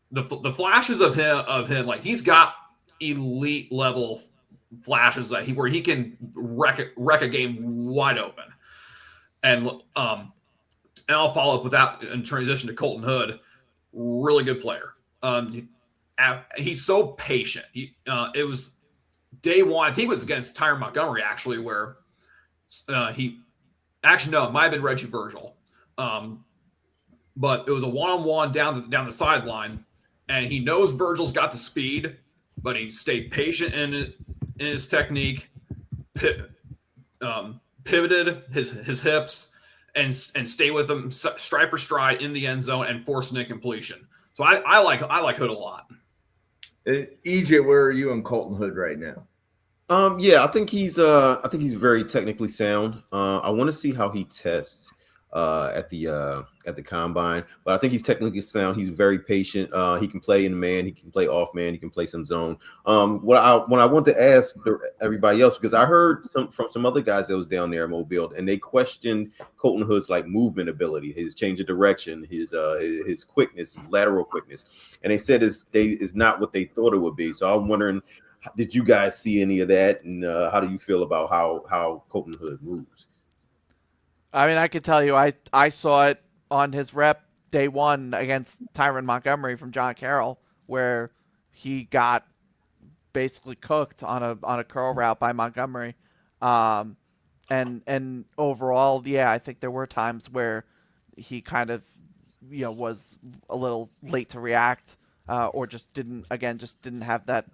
the flashes of him like he's got elite level flashes where he can wreck a game wide open. And I'll follow up with that and transition to Colton Hood. Really good player. He's so patient. It was day one. I think it was against Tyron Montgomery actually, where it might have been Reggie Virgil. But it was a one-on-one down the sideline, and he knows Virgil's got the speed, but he stayed patient in his technique, pivoted his hips, and stay with him stride for stride in the end zone and force an incompletion. So I like Hood a lot. EJ, where are you on Colton Hood right now? Yeah, I think he's very technically sound. I want to see how he tests at the combine, but I think he's technically sound. He's very patient. He can play in man, he can play off man, he can play some zone. When I want to ask everybody else, because I heard from some other guys that was down there at Mobile, and they questioned Colton Hood's like movement ability, his change of direction, his quickness, his lateral quickness, and they said is not what they thought it would be. So I'm wondering, did you guys see any of that, and how do you feel about how Colton Hood moves? I mean, I could tell you, I saw it on his rep day one against Tyron Montgomery from John Carroll, where he got basically cooked on a curl route by Montgomery. And overall, yeah, I think there were times where he kind of, was a little late to react, or just didn't have that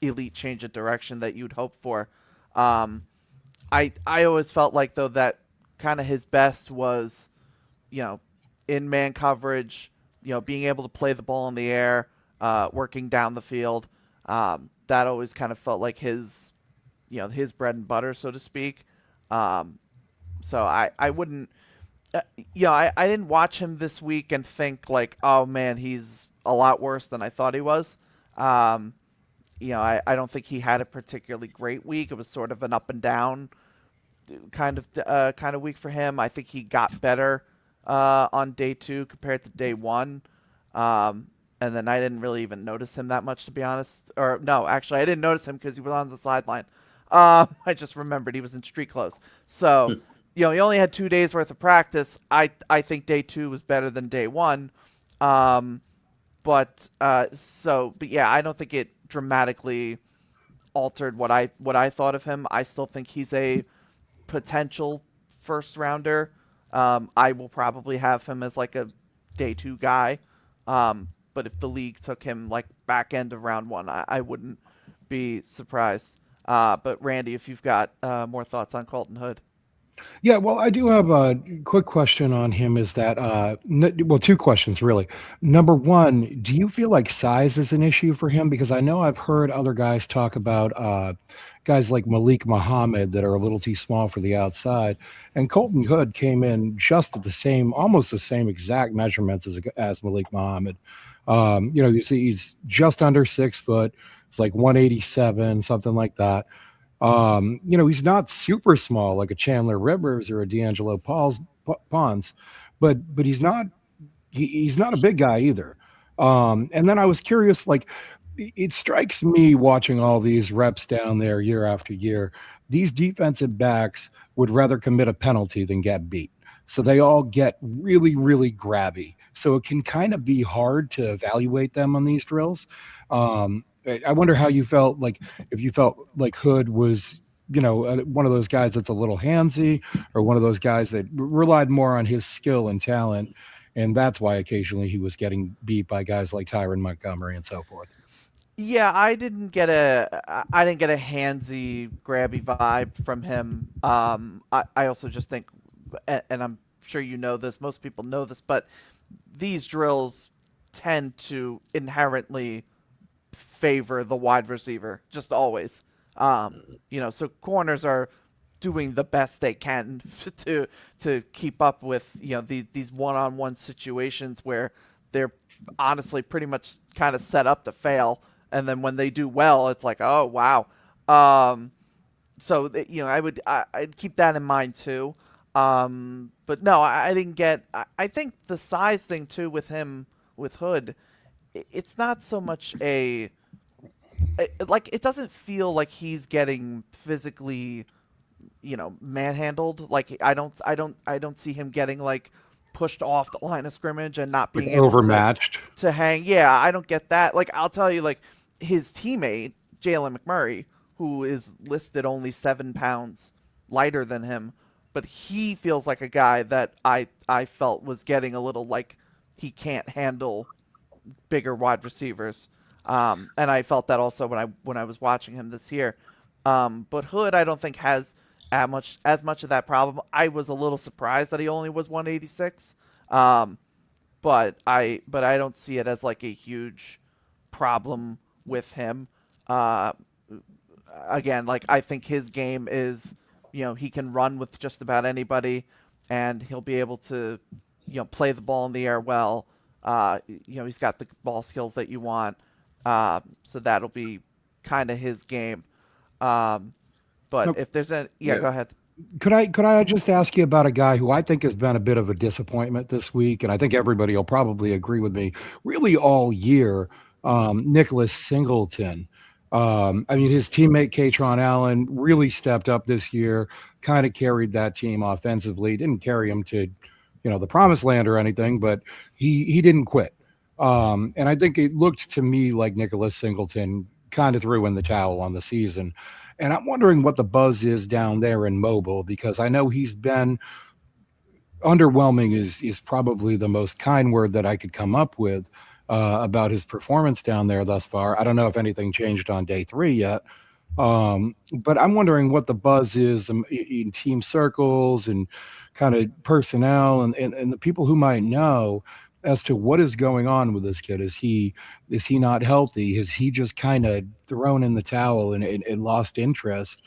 elite change of direction that you'd hope for. I always felt like, though, that kind of his best was, in man coverage, being able to play the ball in the air, working down the field. That always kind of felt like his, his bread and butter, so to speak. So I wouldn't, I didn't watch him this week and think like, oh man, he's a lot worse than I thought he was. I don't think he had a particularly great week. It was sort of an up and down kind of week for him. I think he got better on day two compared to day one. And then I didn't really even notice him that much, to be honest. Or no, actually, I didn't notice him because he was on the sideline. I just remembered he was in street clothes. So, he only had 2 days worth of practice. I think day two was better than day one. But yeah, I don't think it dramatically altered what I thought of him. I still think he's a potential first rounder. I will probably have him as like a day two guy. But if the league took him like back end of round one, I wouldn't be surprised. But Randy, if you've got more thoughts on Colton Hood. Yeah, well, I do have a quick question on him. Is that well, two questions really. Number one, do you feel like size is an issue for him? Because I know I've heard other guys talk about guys like Malik Muhammad that are a little too small for the outside, and Colton Hood came in just at the same, almost the same exact measurements as Malik Muhammad. You see, he's just under 6 foot. It's like 187, something like that. He's not super small like a Chandler Rivers or a D'Angelo Pons, but he's not a big guy either. And then I was curious, like it strikes me watching all these reps down there year after year, these defensive backs would rather commit a penalty than get beat. So they all get really, really grabby. So it can kind of be hard to evaluate them on these drills. I wonder how you felt, like if you felt like Hood was, one of those guys that's a little handsy, or one of those guys that relied more on his skill and talent, and that's why occasionally he was getting beat by guys like Tyron Montgomery and so forth. Yeah, I didn't get a handsy, grabby vibe from him. I also just think, and I'm sure you know this, most people know this, but these drills tend to inherently favor the wide receiver, just always. So corners are doing the best they can to keep up with these one-on-one situations where they're honestly pretty much kind of set up to fail, and then when they do well, it's like, oh wow. I'd keep that in mind too. But no, I didn't get. I think the size thing too with him, with Hood, it's not so much like it doesn't feel like he's getting physically, manhandled. Like I don't see him getting like pushed off the line of scrimmage and not Like being able overmatched. to hang. Yeah, I don't get that. Like I'll tell you, like his teammate Jalen McMurray, who is listed only 7 pounds lighter than him, but he feels like a guy that I felt was getting a little like he can't handle bigger wide receivers. And I felt that also when I was watching him this year. But Hood, I don't think has as much of that problem. I was a little surprised that he only was 186. But I don't see it as like a huge problem with him. Uh, Again, like I think his game is, he can run with just about anybody, and he'll be able to, play the ball in the air well. He's got the ball skills that you want. So that'll be kind of his game. But No, if there's a, yeah, Yeah. go ahead. could I just ask you about a guy who I think has been a bit of a disappointment this week, and I think everybody will probably agree with me, really all year, Nicholas Singleton. I mean, his teammate Katron Allen really stepped up this year, kind of carried that team offensively. Didn't carry him to, the promised land or anything, but he didn't quit. And I think it looked to me like Nicholas Singleton kind of threw in the towel on the season. And I'm wondering what the buzz is down there in Mobile, because I know he's been underwhelming is probably the most kind word that I could come up with about his performance down there thus far. I don't know if anything changed on day 3 yet, but I'm wondering what the buzz is in team circles and kind of personnel and the people who might know as to what is going on with this kid. Is he not healthy? Has he just kind of thrown in the towel and lost interest?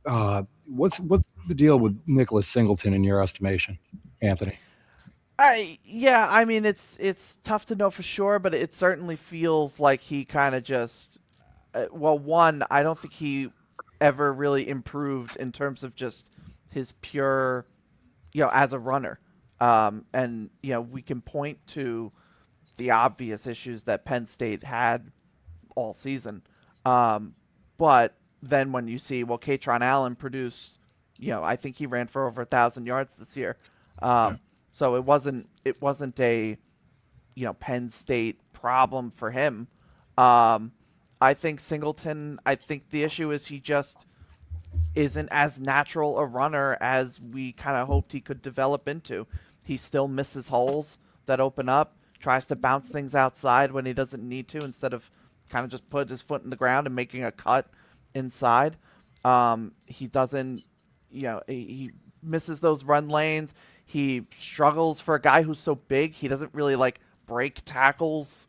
What's the deal with Nicholas Singleton in your estimation, Anthony? I mean it's tough to know for sure, but it certainly feels like he kind of just well, one, I don't think he ever really improved in terms of just his pure, as a runner. And we can point to the obvious issues that Penn State had all season. But then when you see, well, Katron Allen produced, I think he ran for over 1,000 yards this year. So it wasn't a, Penn State problem for him. I think Singleton, I think the issue is he just isn't as natural a runner as we kind of hoped he could develop into. He still misses holes that open up, tries to bounce things outside when he doesn't need to, instead of kind of just put his foot in the ground and making a cut inside. He doesn't, he misses those run lanes. He struggles for a guy who's so big. He doesn't really like break tackles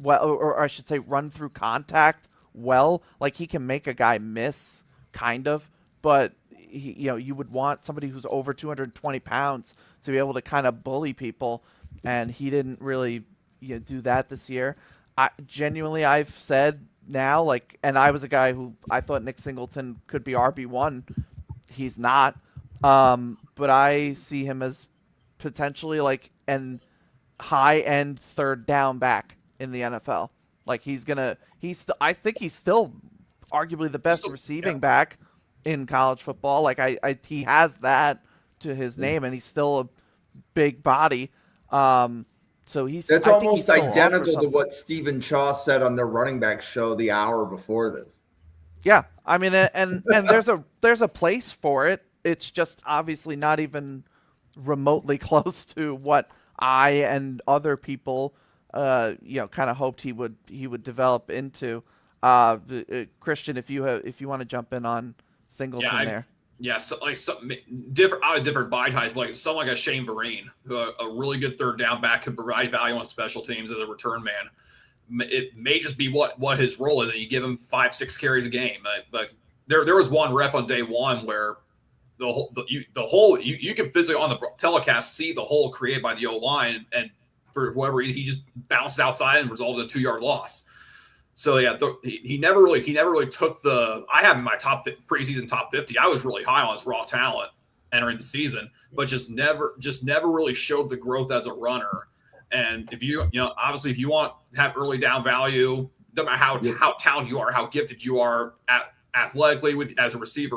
well, or I should say run through contact well. Like he can make a guy miss kind of, but you would want somebody who's over 220 pounds to be able to kind of bully people, and he didn't really do that this year. I've said now, like, and I was a guy who I thought Nick Singleton could be RB1. He's not. But I see him as potentially like an high-end third down back in the NFL. Like I think he's still arguably the best receiving back in college football. Like he has that to his name, and he's still a big body. So That's I think almost he's still identical to what Stephen Shaw said on their running back show the hour before this. Yeah, I mean, and there's a place for it. It's just obviously not even remotely close to what I and other people, kind of hoped he would develop into. Christian, if you want to jump in on Singleton there. Yeah, so like some different body types, like someone like a Shane Vereen, who a really good third down back, could provide value on special teams as a return man. It may just be what his role is, and you give him 5-6 carries a game. But there was one rep on day one where you can physically on the telecast see the hole created by the O-line, and for whatever reason he just bounced outside and resulted in a 2-yard loss. So yeah, he never really took the. I have him in my preseason top 50. I was really high on his raw talent entering the season, but just never really showed the growth as a runner. And if obviously if you want to have early down value, no matter how talented you are, how gifted you are athletically as a receiver,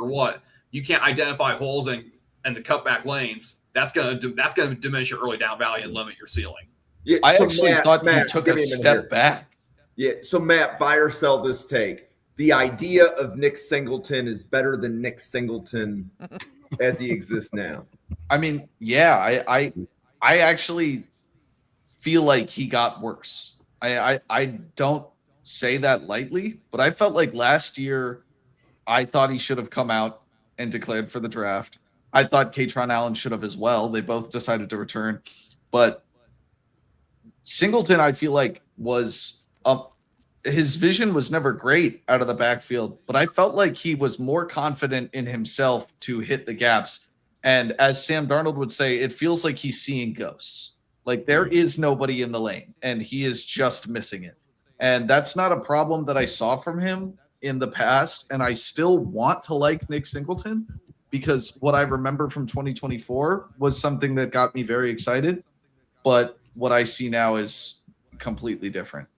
you can't identify holes and the cutback lanes. That's gonna diminish your early down value and limit your ceiling. Yeah, I actually thought you took a step back. Yeah, so Matt, buy or sell this take. The idea of Nick Singleton is better than Nick Singleton as he exists now. I mean, yeah, I actually feel like he got worse. I don't say that lightly, but I felt like last year I thought he should have come out and declared for the draft. I thought Katron Allen should have as well. They both decided to return. But Singleton, I feel like, was his vision was never great out of the backfield, but I felt like he was more confident in himself to hit the gaps. And as Sam Darnold would say, it feels like he's seeing ghosts. Like there is nobody in the lane and he is just missing it. And that's not a problem that I saw from him in the past. And I still want to like Nick Singleton because what I remember from 2024 was something that got me very excited. But what I see now is completely different.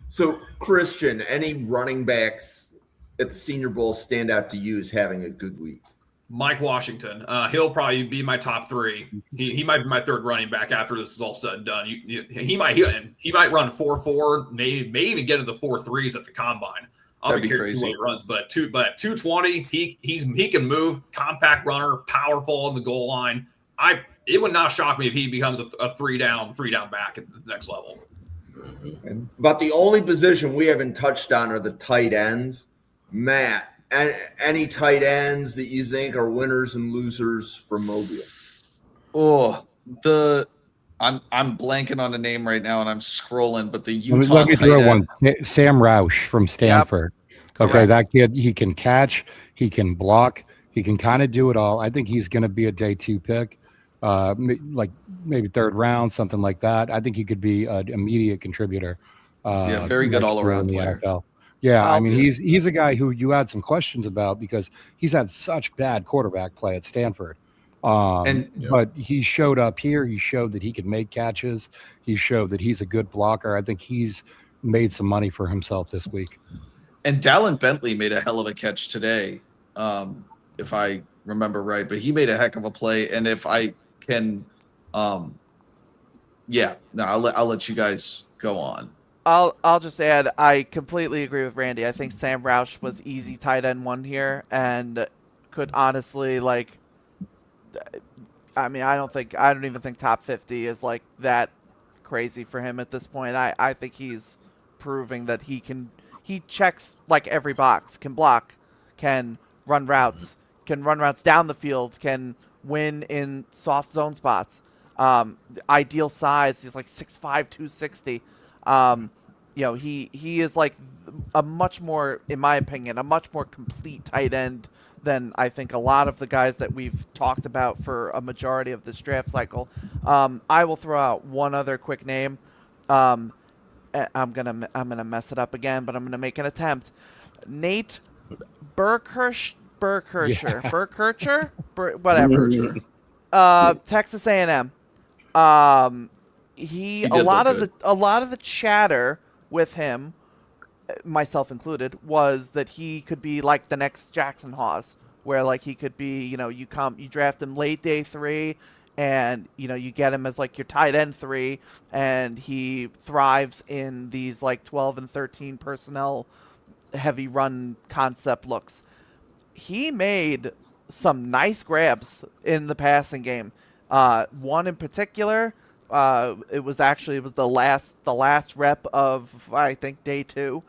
So, Christian, any running backs at the Senior Bowl stand out to you as having a good week? Mike Washington. He'll probably be my top 3. He might be my third running back after this is all said and done. He might run 4.4, maybe even get into the 4.3s at the combine. I'll be curious to see what he runs. But at 220, he can move, compact runner, powerful on the goal line. It would not shock me if he becomes a three down back at the next level. And about the only position we haven't touched on are the tight ends. Matt, any tight ends that you think are winners and losers for Mobile? Oh, I'm blanking on a name right now, and I'm scrolling. But the Utah let me tight throw end, one. Sam Roush from Stanford. Yep. Okay, that kid, he can catch, he can block, he can kind of do it all. I think he's going to be a day 2 pick. Like maybe 3rd round, something like that. I think he could be an immediate contributor. Very good all around player. NFL. Yeah, I mean he's a guy who you had some questions about because he's had such bad quarterback play at Stanford. But he showed up here. He showed that he could make catches. He showed that he's a good blocker. I think he's made some money for himself this week. And Dallin Bentley made a hell of a catch today, if I remember right. But he made a heck of a play. And if I can, I'll let you guys go on. I'll just add, I completely agree with Randy. I think Sam Roush was easy tight end 1 here and could honestly I don't even think top 50 is like that crazy for him at this point. I think he's proving that he checks like every box, can block, can run routes, can run routes down the field, can win in soft zone spots. Ideal size. He's like 6'5", 260. He is like a much more, in my opinion, a much more complete tight end than I think a lot of the guys that we've talked about for a majority of this draft cycle. I will throw out one other quick name. I'm gonna mess it up again, but I'm gonna make an attempt. Nate Burkircher, whatever. Texas A&M. A lot of the chatter with him, myself included, was that he could be like the next Jackson Hawes, where like he could be, you draft him late day 3, and you get him as like your tight end 3, and he thrives in these like 12 and 13 personnel heavy run concept looks. He made some nice grabs in the passing game. One in particular, it was the last rep of, I think, day 2,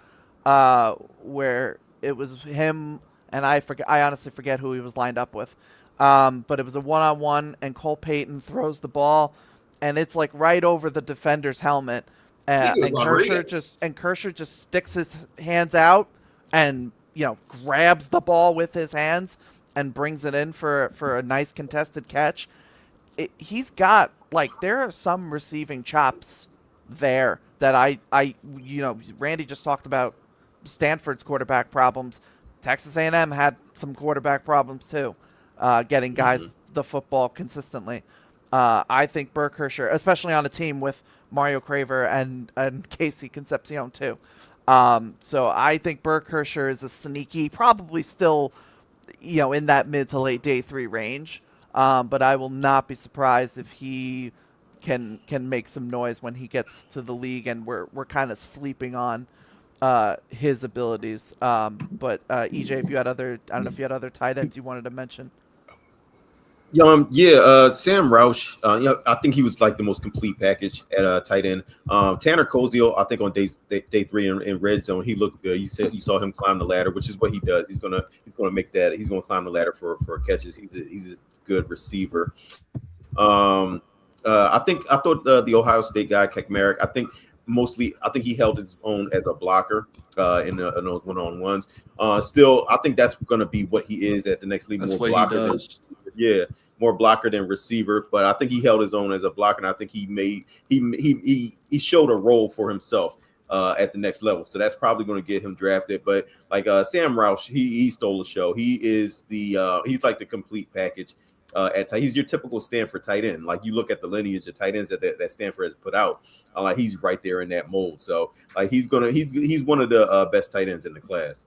where it was him, and I honestly forget who he was lined up with. But it was a one-on-one, and Cole Payton throws the ball, and it's like right over the defender's helmet. And Kershaw just sticks his hands out and grabs the ball with his hands and brings it in for a nice contested catch. He's got, like, there are some receiving chops there that Randy just talked about Stanford's quarterback problems. Texas A&M had some quarterback problems too, getting guys the football consistently. I think Burkircher, especially on a team with Mario Craver and Casey Concepcion too. So I think Burkircher is a sneaky, probably still, in that mid to late day 3 range. But I will not be surprised if he can make some noise when he gets to the league, and we're kind of sleeping on his abilities. But EJ, if you had I don't know if you had other tight ends you wanted to mention. Sam Roush. I think he was like the most complete package at tight end. Tanner Koziel, I think on day 3 in red zone, he looked good. You saw him climb the ladder, which is what he does. He's gonna make that. He's gonna climb the ladder for catches. He's a good receiver. I thought the Ohio State guy Kekmerick, I think he held his own as a blocker in those one-on-ones. Still, I think that's going to be what he is at the next league. That's more what blocker he does. More blocker than receiver. But I think he held his own as a blocker, and I think he showed a role for himself at the next level. So that's probably going to get him drafted. But like Sam Roush, he stole the show. He is he's like the complete package. He's your typical Stanford tight end. Like, you look at the lineage of tight ends that Stanford has put out, like, he's right there in that mold. So like he's one of the best tight ends in the class.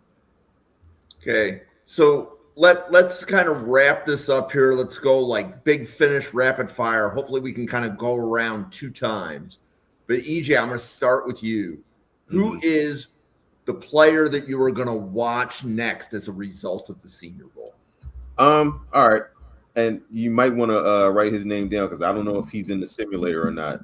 Okay, so let's kind of wrap this up here. Let's go like big finish, rapid fire. Hopefully we can kind of go around 2 times. But EJ, I'm going to start with you. Who is the player that you are going to watch next as a result of the Senior Bowl? All right. And you might want to write his name down, because I don't know if he's in the simulator or not.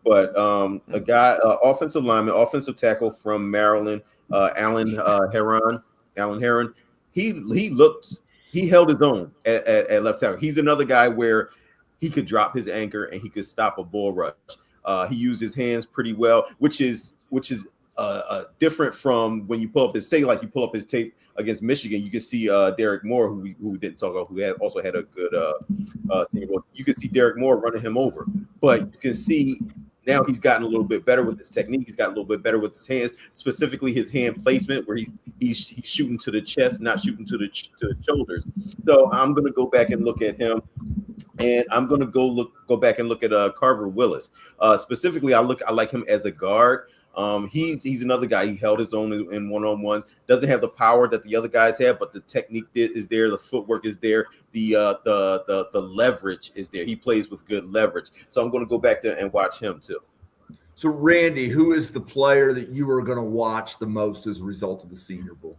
But a guy, offensive lineman, offensive tackle from Maryland, Alan Heron. He held his own at left tackle. He's another guy where he could drop his anchor and he could stop a bull rush. He used his hands pretty well, which is different from when you pull up his tape against Michigan. You can see Derek Moore, who we didn't talk about, who also had a good Senior Bowl. You can see Derek Moore running him over, but you can see now he's gotten a little bit better with his technique. He's gotten a little bit better with his hands, specifically his hand placement, where he's shooting to the chest, not shooting to the shoulders. So I'm going to go back and look at him. And I'm going to go back and look at Carver Willis. Specifically, I like him as a guard. He's another guy. He held his own in one-on-ones. Doesn't have the power that the other guys have, but the technique is there. The footwork is there. The leverage is there. He plays with good leverage. So I'm going to go back there and watch him too. So Randy, who is the player that you are going to watch the most as a result of the Senior Bowl?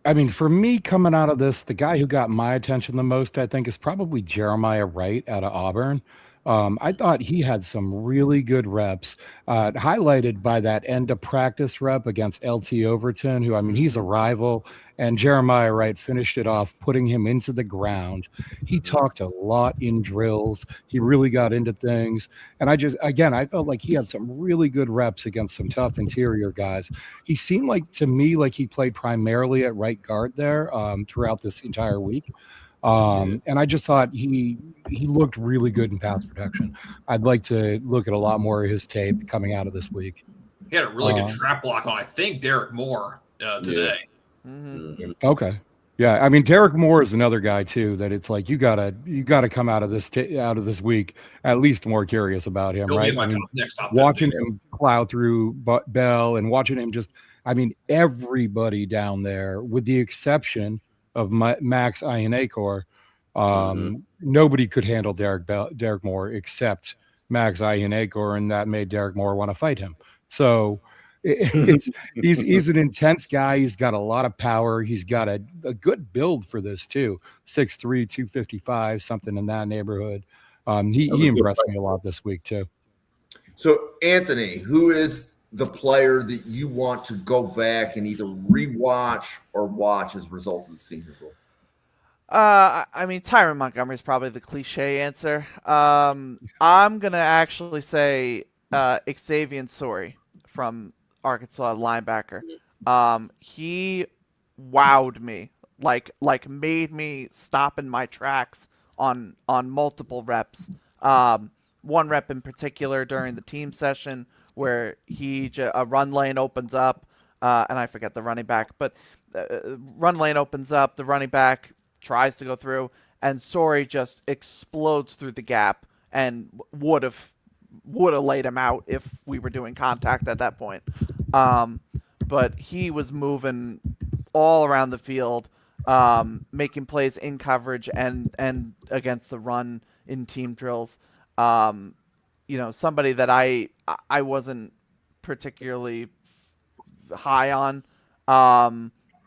I mean, for me, coming out of this, the guy who got my attention the most, I think, is probably Jeremiah Wright out of Auburn. I thought he had some really good reps, highlighted by that end of practice rep against LT Overton, who, I mean, he's a rival. And Jeremiah Wright finished it off, putting him into the ground. He talked a lot in drills. He really got into things. And I felt like he had some really good reps against some tough interior guys. He seemed like, to me, like he played primarily at right guard there throughout this entire week. And I just thought he looked really good in pass protection. I'd like to look at a lot more of his tape coming out of this week. He had a really good trap block on, I think, Derek Moore today. Okay. Yeah, I mean, Derek Moore is another guy too that it's like you gotta come out of this week at least more curious about him, He'll right? be in my I top watching 15. him plow through Bell and watching him everybody down there, with the exception of Max Ianacor, nobody could handle Derek Moore except Max Ianacor, and that made Derek Moore want to fight him. So he's an intense guy. He's got a lot of power. He's got a good build for this too. 6'3", 255, something in that neighborhood. He impressed me a lot this week too. So, Anthony, who is the player that you want to go back and either rewatch or watch as a result of the Senior Bowl? I mean, Tyron Montgomery is probably the cliche answer. I'm gonna actually say Xavier Sori from Arkansas, linebacker. He wowed me, like made me stop in my tracks on multiple reps. One rep in particular during the team session where a run lane opens up, and I forget the running back, but run lane opens up, the running back tries to go through, and Sori just explodes through the gap and would have laid him out if we were doing contact at that point. But he was moving all around the field, making plays in coverage and against the run in team drills. Somebody that I wasn't particularly high on,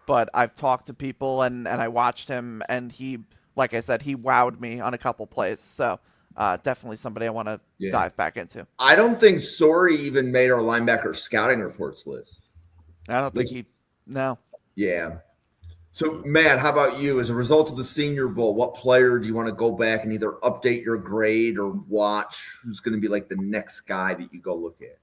but I've talked to people and I watched him, and he, like I said, he wowed me on a couple plays. So definitely somebody I want to dive back into. I don't think Sori even made our linebacker scouting reports list. I don't think no. Yeah. So, Matt, how about you? As a result of the Senior Bowl, what player do you want to go back and either update your grade or watch? Who's going to be like the next guy that you go look at?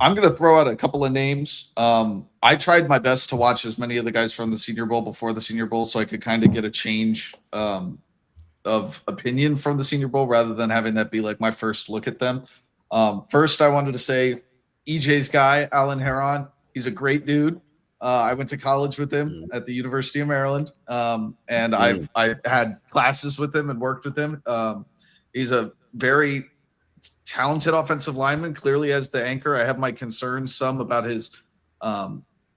I'm going to throw out a couple of names. I tried my best to watch as many of the guys from the Senior Bowl before the Senior Bowl so I could kind of get a change of opinion from the Senior Bowl rather than having that be like my first look at them. First, I wanted to say EJ's guy, Alan Heron. He's a great dude. I went to college with him at the University of Maryland, and I had classes with him and worked with him. He's a very talented offensive lineman, clearly as the anchor. I have my concerns some about his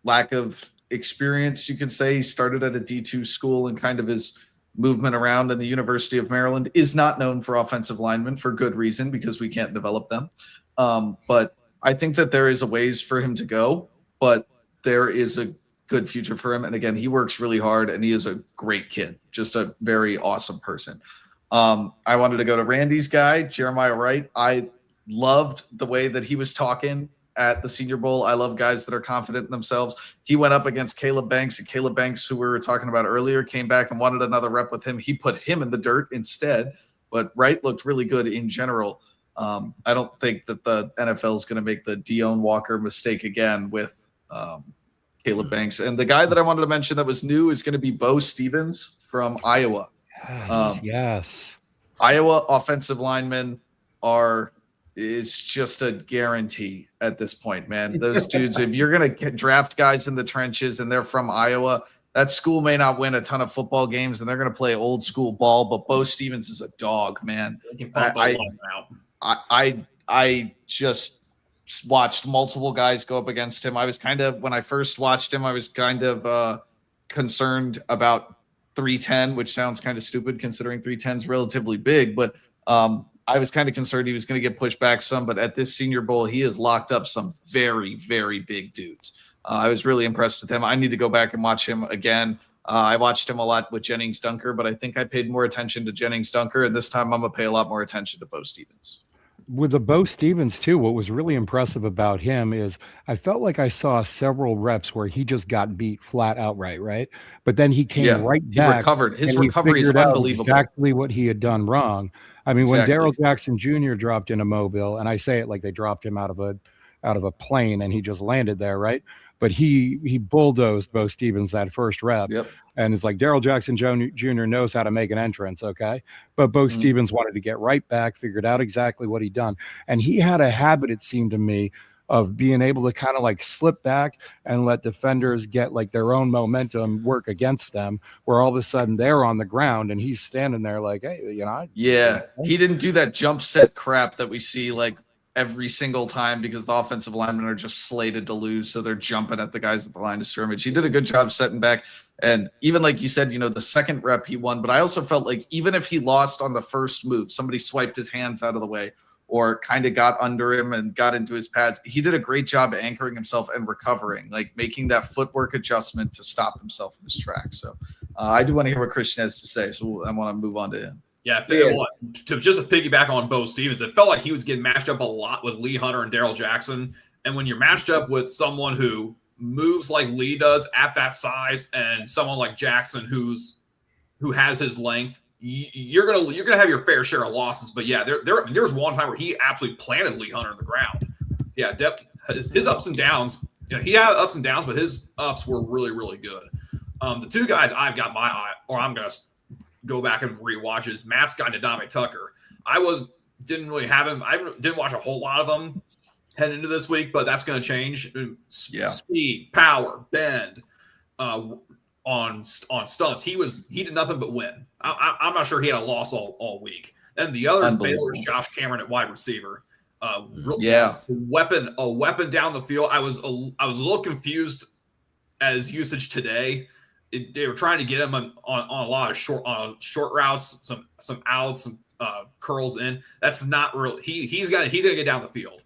lack of experience, you could say. He started at a D2 school, and kind of his movement around in the University of Maryland is not known for offensive linemen, for good reason, because we can't develop them. But I think that there is a ways for him to go, but there is a good future for him. And again, he works really hard, and he is a great kid, just a very awesome person. I wanted to go to Randy's guy, Jeremiah Wright. I loved the way that he was talking at the Senior Bowl. I love guys that are confident in themselves. He went up against Caleb Banks, and Caleb Banks, who we were talking about earlier, came back and wanted another rep with him. He put him in the dirt instead, but Wright looked really good in general. I don't think that the NFL is going to make the Deone Walker mistake again with Caleb Banks. And the guy that I wanted to mention that was new is going to be Bo Stevens from Iowa. Yes. Iowa offensive linemen is just a guarantee at this point, man. Those dudes, if you're going to draft guys in the trenches and they're from Iowa, that school may not win a ton of football games and they're going to play old school ball, but Bo Stevens is a dog, man. I just watched multiple guys go up against him. When I first watched him, I was kind of concerned about 310, which sounds kind of stupid considering 310 is relatively big, but I was kind of concerned he was going to get pushed back some. But at this Senior Bowl, he has locked up some very, very big dudes. I was really impressed with him. I need to go back and watch him again. I watched him a lot with Jennings Dunker, but I think I paid more attention to Jennings Dunker, and this time I'm going to pay a lot more attention to Bo Stevens. with the Bo Stevens too, what was really impressive about him is I felt like I saw several reps where he just got beat flat outright, right? But then he came Yeah, right he back recovered. His and he recovery is figured out unbelievable. exactly what he had done wrong. I mean, when Exactly. Daryl Jackson Jr. dropped into Mobile, and I say it like they dropped him out of a plane and he just landed there, right? But he bulldozed Bo Stevens that first rep. Yep. And it's like Daryl Jackson Jr. knows how to make an entrance, okay? But Bo Stevens wanted to get right back, figured out exactly what he'd done. And he had a habit, it seemed to me, of being able to kind of like slip back and let defenders get like their own momentum work against them, where all of a sudden they're on the ground and he's standing there like, hey, Yeah, he didn't do that jump set crap that we see like every single time because the offensive linemen are just slated to lose, so they're jumping at the guys at the line of scrimmage. He did a good job setting back, and even like you said, the second rep he won. But I also felt like even if he lost on the first move, somebody swiped his hands out of the way or kind of got under him and got into his pads, he did a great job anchoring himself and recovering, like making that footwork adjustment to stop himself in his tracks. So I do want to hear what Christian has to say, so I want to move on to him. Yeah, just to piggyback on Bo Stevens, it felt like he was getting matched up a lot with Lee Hunter and Daryl Jackson. And when you're matched up with someone who moves like Lee does at that size, and someone like Jackson who has his length, you're gonna have your fair share of losses. But yeah, there was one time where he absolutely planted Lee Hunter on the ground. Yeah, his ups and downs. He had ups and downs, but his ups were really, really good. The two guys I've got my eye, or I'm gonna go back and rewatch is Matt Scott and Adame Tucker. Didn't really have him. I didn't watch a whole lot of them heading into this week, but that's going to change. Yeah. Speed, power, bend, on stunts. He did nothing but win. I'm not sure he had a loss all week. And the other is Baylor's Josh Cameron at wide receiver. A weapon down the field. I was a little confused as usage today. They were trying to get him on a lot of short routes, some outs, some curls in. That's not real. He's gonna get down the field,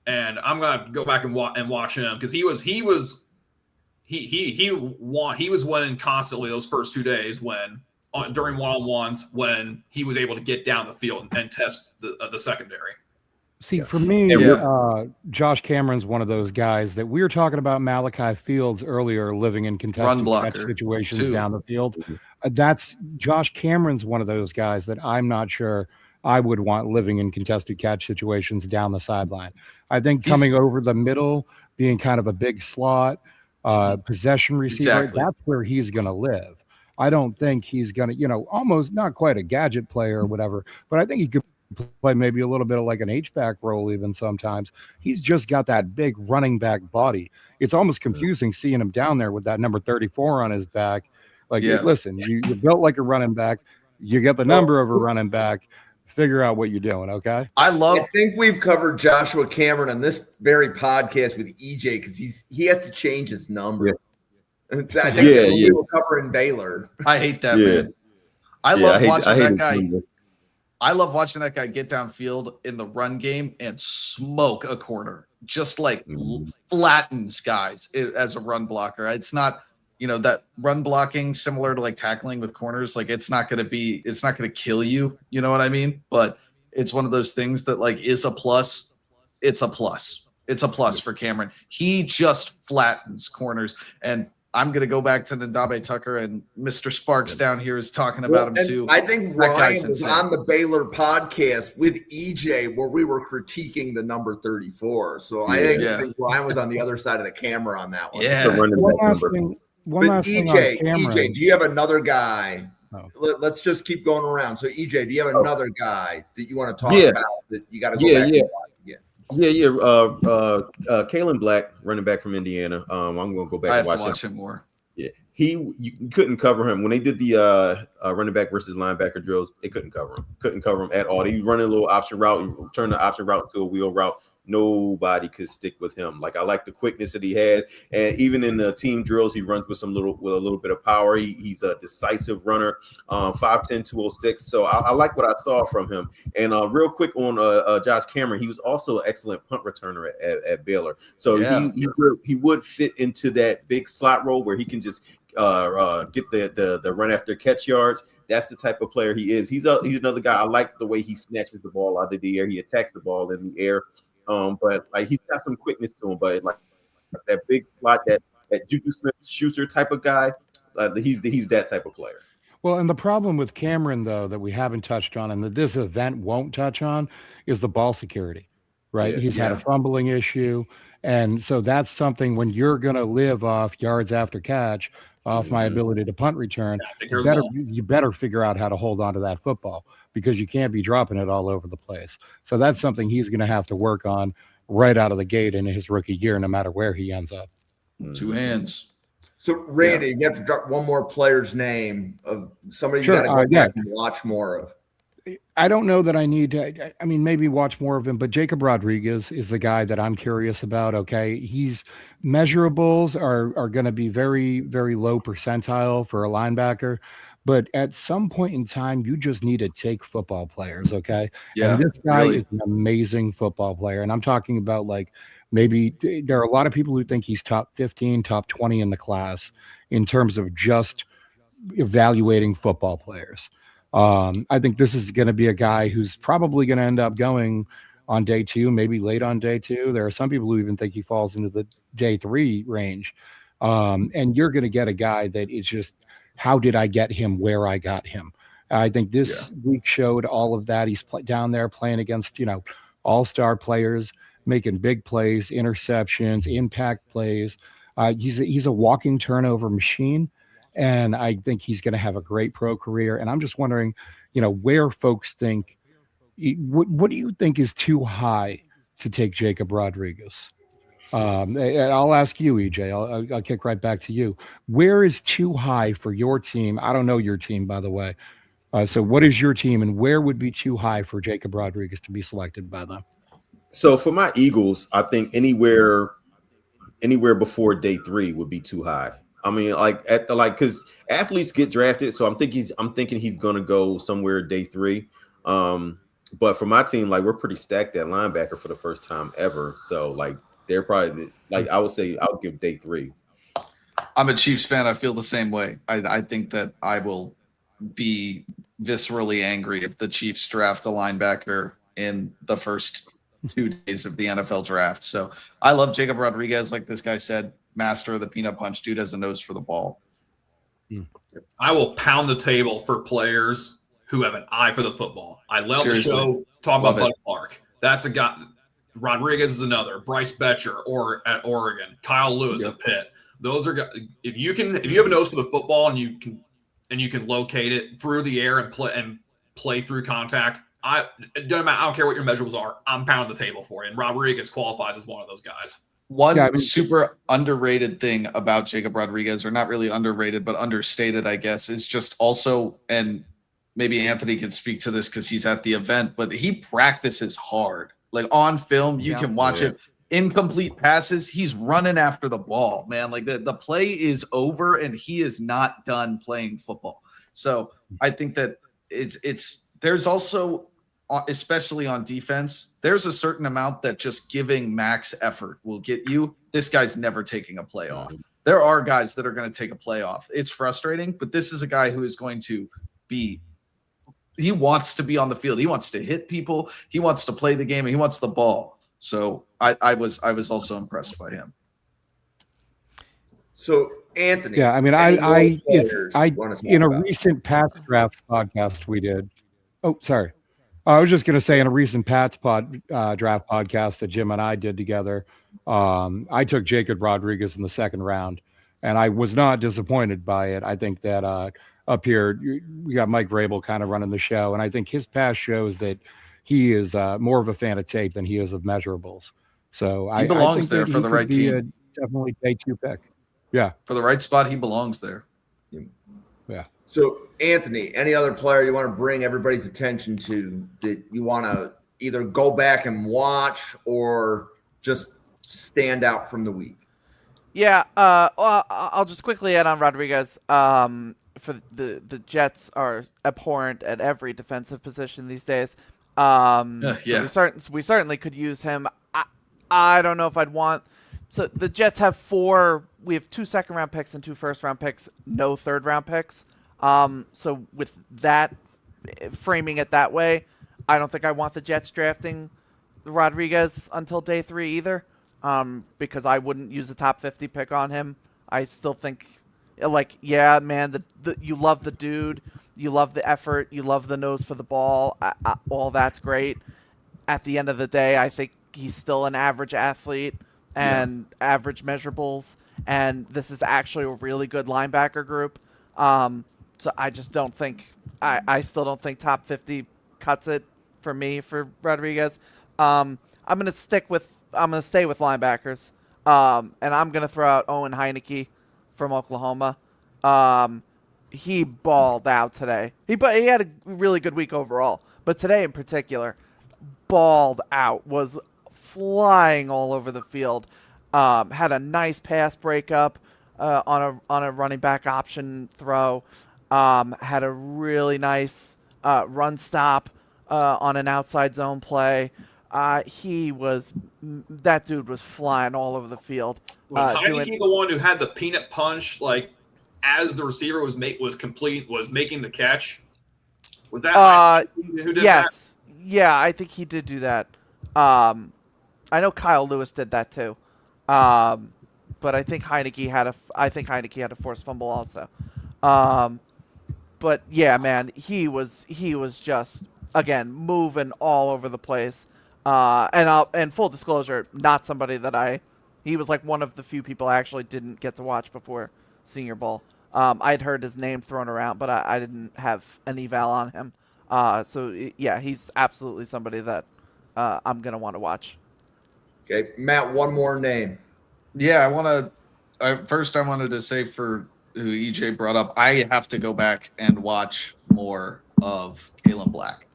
and I'm gonna go back and watch him because he was winning constantly those first 2 days during one-on-ones when he was able to get down the field and test the secondary. See, for me, Josh Cameron's one of those guys that we were talking about Malachi Fields earlier, living in contested catch situations down the field. That's Josh Cameron's one of those guys that I'm not sure I would want living in contested catch situations down the sideline. I think coming over the middle, being kind of a big slot, possession receiver, that's where he's going to live. I don't think he's going to, almost not quite a gadget player or whatever, but I think he could play maybe a little bit of like an H-back role even sometimes. He's just got that big running back body. It's almost confusing seeing him down there with that number 34 on his back. Like, listen, you're built like a running back. You get the number of a running back. Figure out what you're doing, okay? I think we've covered Joshua Cameron on this very podcast with EJ because he has to change his number. I think we will cover in Baylor. I hate that, man. I love watching that guy. I love watching that guy get downfield in the run game and smoke a corner, just like flattens guys as a run blocker. It's not, that run blocking similar to like tackling with corners. Like it's not going to kill you. You know what I mean? But it's one of those things that like is a plus. It's a plus. It's a plus for Cameron. He just flattens corners. And I'm going to go back to Ndambe Tucker, and Mr. Sparks down here is talking about him too. I think Ryan was on the Baylor podcast with EJ where we were critiquing the number 34. So I think Ryan was on the other side of the camera on that one. Yeah. One last thing on Cameron. EJ, do you have another guy? Oh. Let's just keep going around. So EJ, do you have another guy that you want to talk about that you got to go back and watch again? Kalen Black, running back from Indiana. I'm going to go back and watch him more. Yeah, you couldn't cover him when they did the running back versus linebacker drills. They couldn't cover him. Couldn't cover him at all. He running a little option route. He turned the option route into a wheel route. nobody could stick with him. Like I like the quickness that he has, and even in the team drills, he runs with a little bit of power. He's a decisive runner, 5'10", 206. So I like what I saw from him. And real quick on Josh Cameron, he was also an excellent punt returner at Baylor. So he would fit into that big slot role where he can just get the run after catch yards. That's the type of player he is. He's another guy. I like the way he snatches the ball out of the air. He attacks the ball in the air. But like he's got some quickness to him. But like that big slot, that Juju Smith-Schuster type of guy, he's that type of player. Well, and the problem with Cameron, though, that we haven't touched on and that this event won't touch on is the ball security, right? He's had a fumbling issue. And so that's something when you're going to live off yards after catch, off my ability to punt return, you better figure out how to hold on to that football because you can't be dropping it all over the place. So that's something he's going to have to work on right out of the gate in his rookie year, no matter where he ends up. Two hands. So, Randy, you have to drop one more player's name of somebody you got to go back and watch more of. I don't know that I need to. I mean, maybe watch more of him, but Jacob Rodriguez is the guy that I'm curious about. Okay. He's measurables are going to be very, very low percentile for a linebacker. But at some point in time, you just need to take football players. Okay. Yeah. And this guy is an amazing football player. And I'm talking about like maybe there are a lot of people who think he's top 15, top 20 in the class in terms of just evaluating football players. I think this is going to be a guy who's probably going to end up going on day 2, maybe late on day 2. There are some people who even think he falls into the day 3 range. And you're going to get a guy that is just, how did I get him where I got him? I think this week showed all of that. He's down there playing against, all-star players, making big plays, interceptions, impact plays. He's a walking turnover machine. And I think he's going to have a great pro career. And I'm just wondering, where folks think, what do you think is too high to take Jacob Rodriguez? And I'll ask you, EJ. I'll kick right back to you. Where is too high for your team? I don't know your team, by the way. So what is your team, and where would be too high for Jacob Rodriguez to be selected by them? So for my Eagles, I think anywhere before day 3 would be too high. I mean, because athletes get drafted, so I'm thinking he's gonna go somewhere day 3. But for my team, like we're pretty stacked at linebacker for the first time ever. So like they're probably I would say I'll give day 3. I'm a Chiefs fan. I feel the same way. I think that I will be viscerally angry if the Chiefs draft a linebacker in the first 2 days of the NFL draft. So I love Jacob Rodriguez, like this guy said. Master of the peanut punch. Dude has a nose for the ball. I will pound the table for players who have an eye for the football. I love the show talking about Bud Clark. That's a guy. Rodriguez is another. Bryce Betcher at Oregon. Kyle Lewis at Pitt. Those are guys. If you have a nose for the football and you can locate it through the air and play through contact, I don't care what your measurables are. I'm pounding the table for you. And Rodriguez qualifies as one of those guys. One super underrated thing about Jacob Rodriguez, or not really underrated, but understated, I guess, is just also, and maybe Anthony can speak to this because he's at the event, but he practices hard. Like on film, you can watch it. Incomplete passes, he's running after the ball, man. Like the play is over and he is not done playing football. So I think that there's also, especially on defense, there's a certain amount that just giving max effort will get you. This guy's never taking a play off. There are guys that are going to take a play off. It's frustrating, but this is a guy who is going to be, he wants to be on the field. He wants to hit people. He wants to play the game, and he wants the ball. So I was also impressed by him. So Anthony, I mean, I in a recent Pats draft podcast we did. Oh, sorry. I was just going to say in a recent Pats draft podcast that Jim and I did together, I took Jacob Rodriguez in the 2nd round, and I was not disappointed by it. I think that up here we got Mike Vrabel kind of running the show, and I think his past shows that he is more of a fan of tape than he is of measurables. So he belongs there for the right team. Definitely day 2 pick. Yeah, for the right spot, he belongs there. Yeah. So, Anthony, any other player you want to bring everybody's attention to that you want to either go back and watch or just stand out from the week? Yeah, well, I'll just quickly add on Rodriguez. For the Jets are abhorrent at every defensive position these days. Yeah. So we certainly could use him. I don't know if I'd want. So the Jets have we have 2 second-round picks and 2 first-round picks, no third-round picks. So with that, framing it that way, I don't think I want the Jets drafting Rodriguez until day 3 either. Because I wouldn't use a top 50 pick on him. I still think, like, yeah, man, you love the dude, you love the effort, you love the nose for the ball, all that's great. At the end of the day, I think he's still an average athlete and average measurables, and this is actually a really good linebacker group. So I just don't think, I still don't think top 50 cuts it for me for Rodriguez. I'm gonna stay with linebackers, and I'm gonna throw out Owen Heineke from Oklahoma. He balled out today. He had a really good week overall, but today in particular, balled out. Was flying all over the field. Had a nice pass breakup on a running back option throw. Had a really nice run stop on an outside zone play. That dude was flying all over the field. Was Heineke the one who had the peanut punch, like as the receiver was making the catch? Was that Heineke who did that? Yeah, I think he did do that. I know Kyle Lewis did that too, but I think Heineke had a forced fumble also. But yeah, man, he was just again moving all over the place. And full disclosure, not somebody that he was like one of the few people I actually didn't get to watch before Senior Bowl. I'd heard his name thrown around, but I didn't have an eval on him. So yeah, he's absolutely somebody that I'm gonna want to watch. Okay, Matt, one more name. Yeah, first I wanted to say for who EJ brought up, I have to go back and watch more of Kalen Black.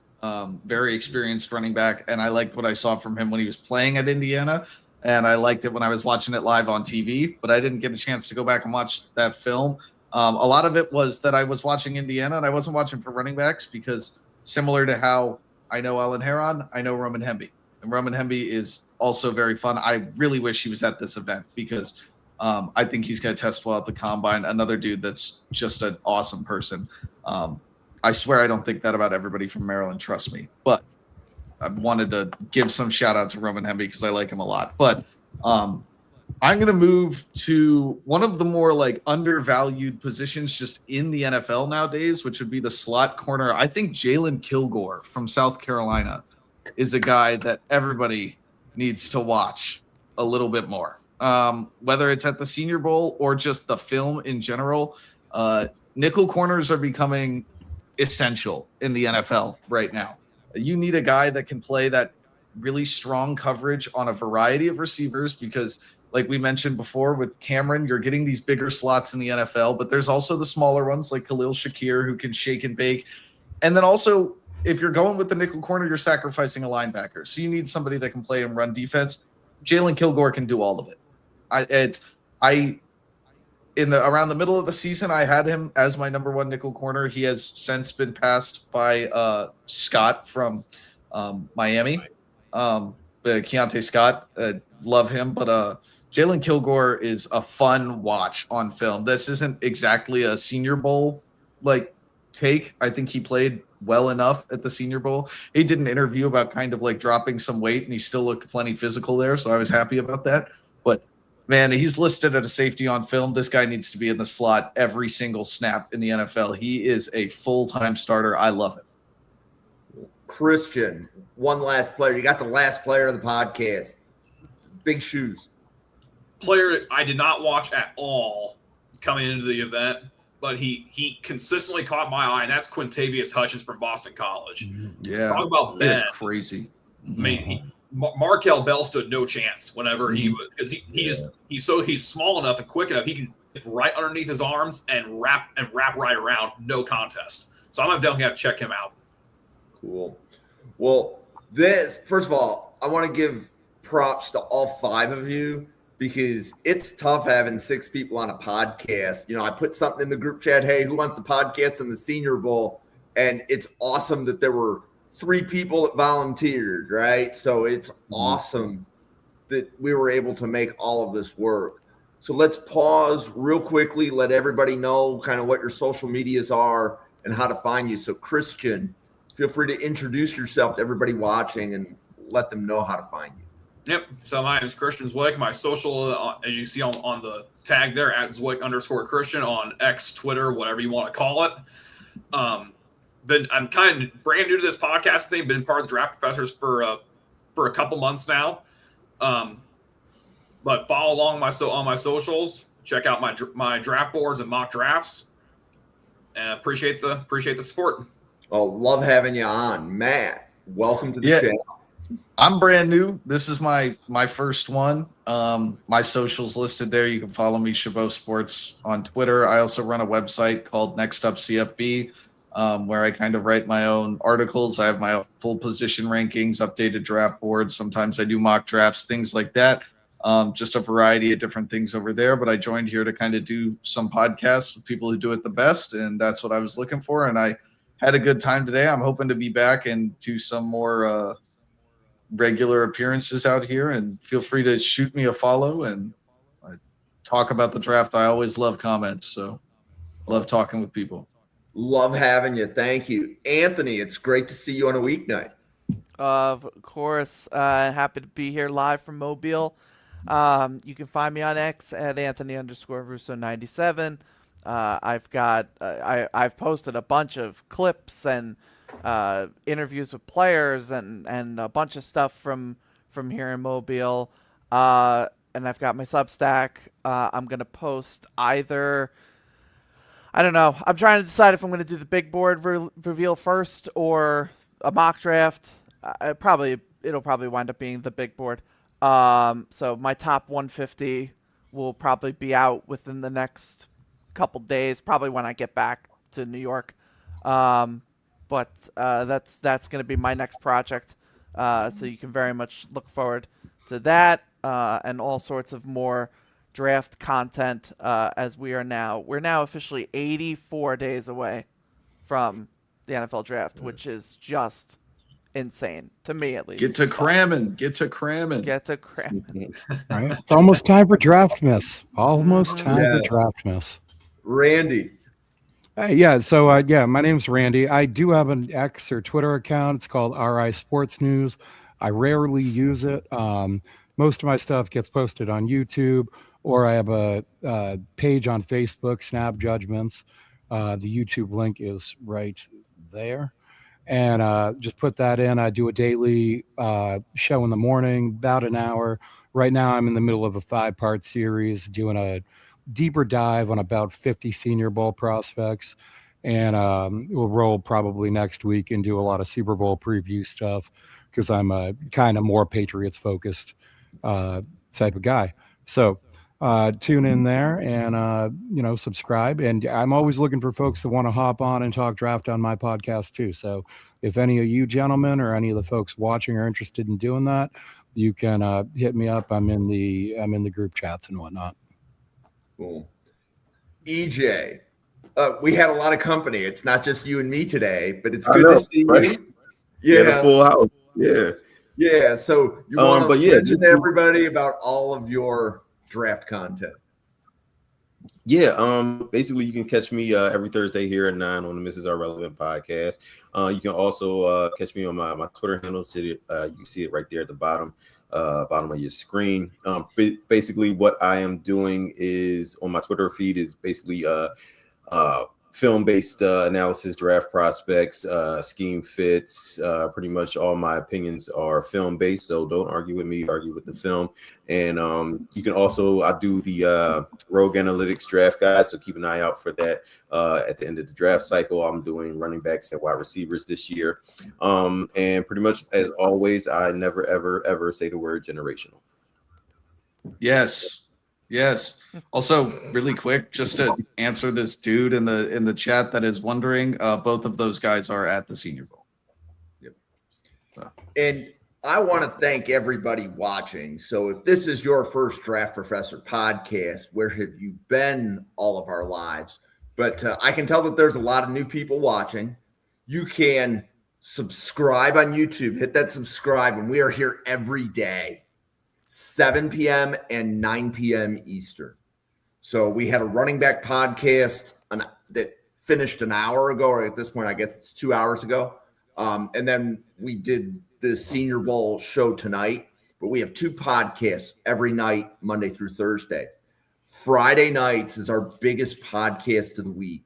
Very experienced running back, and I liked what I saw from him when he was playing at Indiana, and I liked it when I was watching it live on TV, but I didn't get a chance to go back and watch that film. A lot of it was that I was watching Indiana, and I wasn't watching for running backs because similar to how I know Alan Heron, I know Roman Hemby. And Roman Hemby is also very fun. I really wish he was at this event because I think he's going to test well at the Combine. Another dude that's just an awesome person. I swear I don't think that about everybody from Maryland, trust me. But I wanted to give some shout out to Roman Hemby because I like him a lot. But I'm going to move to one of the more like undervalued positions just in the NFL nowadays, which would be the slot corner. I think Jalen Kilgore from South Carolina is a guy that everybody needs to watch a little bit more. Whether it's at the Senior Bowl or just the film in general, nickel corners are becoming essential in the NFL right now. You need a guy that can play that really strong coverage on a variety of receivers because, like we mentioned before with Cameron, you're getting these bigger slots in the NFL, but there's also the smaller ones like Khalil Shakir who can shake and bake. And then also, if you're going with the nickel corner, you're sacrificing a linebacker. So you need somebody that can play and run defense. Jalen Kilgore can do all of it. Around the middle of the season, I had him as my number one nickel corner. He has since been passed by Scott from Miami, Keontae Scott. Love him, but Jalen Kilgore is a fun watch on film. This isn't exactly a Senior Bowl like take. I think he played well enough at the Senior Bowl. He did an interview about kind of like dropping some weight, and he still looked plenty physical there, so I was happy about that. But man, he's listed at a safety on film. This guy needs to be in the slot every single snap in the NFL. He is a full-time starter. I love it. Christian, one last player. You got the last player of the podcast. Big shoes. Player I did not watch at all coming into the event, but he consistently caught my eye, and that's Quintavious Hutchins from Boston College. Yeah. Talk about Ben. Crazy. I mean, Markel Bell stood no chance whenever he was, because he's small enough and quick enough. He can right underneath his arms and wrap right around, no contest. So I'm definitely have to check him out. Cool. Well, This, first of all, I want to give props to all 5 of you because it's tough having 6 people on a podcast. I put something in the group chat, hey, who wants the podcast in the Senior Bowl? And it's awesome that there were 3 people that volunteered, right? So it's awesome that we were able to make all of this work. So let's pause real quickly, let everybody know kind of what your social medias are and how to find you. So Christian, feel free to introduce yourself to everybody watching and let them know how to find you. Yep. So my name is Christian Zwick. My social, as you see on the tag there, at Zwick_Christian on X, Twitter, whatever you want to call it. I'm kind of brand new to this podcast thing. Been part of the Draft Professors for a couple months now. But follow along on my socials. Check out my draft boards and mock drafts. And appreciate the support. Oh, love having you on, Matt. Welcome to the channel. I'm brand new. This is my first one. My socials listed there. You can follow me, Chabot Sports, on Twitter. I also run a website called Next Up CFB, where I kind of write my own articles. I have my full position rankings, updated draft boards. Sometimes I do mock drafts, things like that. Just a variety of different things over there. But I joined here to kind of do some podcasts with people who do it the best, and that's what I was looking for. And I had a good time today. I'm hoping to be back and do some more regular appearances out here, and feel free to shoot me a follow and talk about the draft. I always love comments, so love talking with people. Love having you. Thank you. Anthony, it's great to see you on a weeknight. Of course, happy to be here live from Mobile. You can find me on X at Anthony_Russo97. I've posted a bunch of clips and interviews with players and a bunch of stuff from here in Mobile. And I've got my Substack. I'm going to post either, I don't know. I'm trying to decide if I'm going to do the big board reveal first or a mock draft. It'll probably wind up being the big board. So my top 150 will probably be out within the next couple days, probably when I get back to New York. But that's going to be my next project. So you can very much look forward to that and all sorts of more draft content as we're now officially 84 days away from the NFL draft, which is just insane to me, at least. Get to cramming. Right? It's almost time for draft miss. Almost time for draft miss. Randy. Yeah, so my name's Randy. I do have an X or Twitter account. It's called RI Sports News. I rarely use it. Most of my stuff gets posted on YouTube, or I have a page on Facebook, Snap Judgments. The YouTube link is right there. And just put that in. I do a daily show in the morning, about an hour. Right now, I'm in the middle of a 5-part series doing a deeper dive on about 50 Senior Bowl prospects. And we'll roll probably next week and do a lot of Super Bowl preview stuff because I'm a kind of more Patriots focused type of guy. So tune in there and, subscribe. And I'm always looking for folks that want to hop on and talk draft on my podcast too. So if any of you gentlemen or any of the folks watching are interested in doing that, you can hit me up. I'm in the group chats and whatnot. Cool. EJ, we had a lot of company. It's not just you and me today, but it's good to see you. Yeah, the full house. Yeah. Yeah. So you want to mention everybody about all of your draft content? Yeah, basically you can catch me every Thursday here at 9 on the Mrs. R Relevant podcast. You can also catch me on my Twitter handle. You can see it right there at the bottom of your screen. Basically what I am doing is on my Twitter feed is basically film-based analysis, draft prospects, scheme fits. Pretty much all my opinions are film-based, so don't argue with me, argue with the film. And you can also, I do the Rogue Analytics draft guide, so keep an eye out for that at the end of the draft cycle. I'm doing running backs and wide receivers this year. And pretty much, as always, I never, ever, ever say the word generational. Yes. Also, really quick, just to answer this dude in the chat that is wondering, both of those guys are at the Senior Bowl. Yep. And I want to thank everybody watching. So if this is your first Draft Professor podcast, where have you been all of our lives? But I can tell that there's a lot of new people watching. You can subscribe on YouTube, hit that subscribe, and we are here every day, 7 p.m. and 9 p.m. Eastern. So we had a running back podcast that finished an hour ago, or at this point, I guess it's 2 hours ago. And then we did the Senior Bowl show tonight, but we have 2 podcasts every night, Monday through Thursday. Friday nights is our biggest podcast of the week.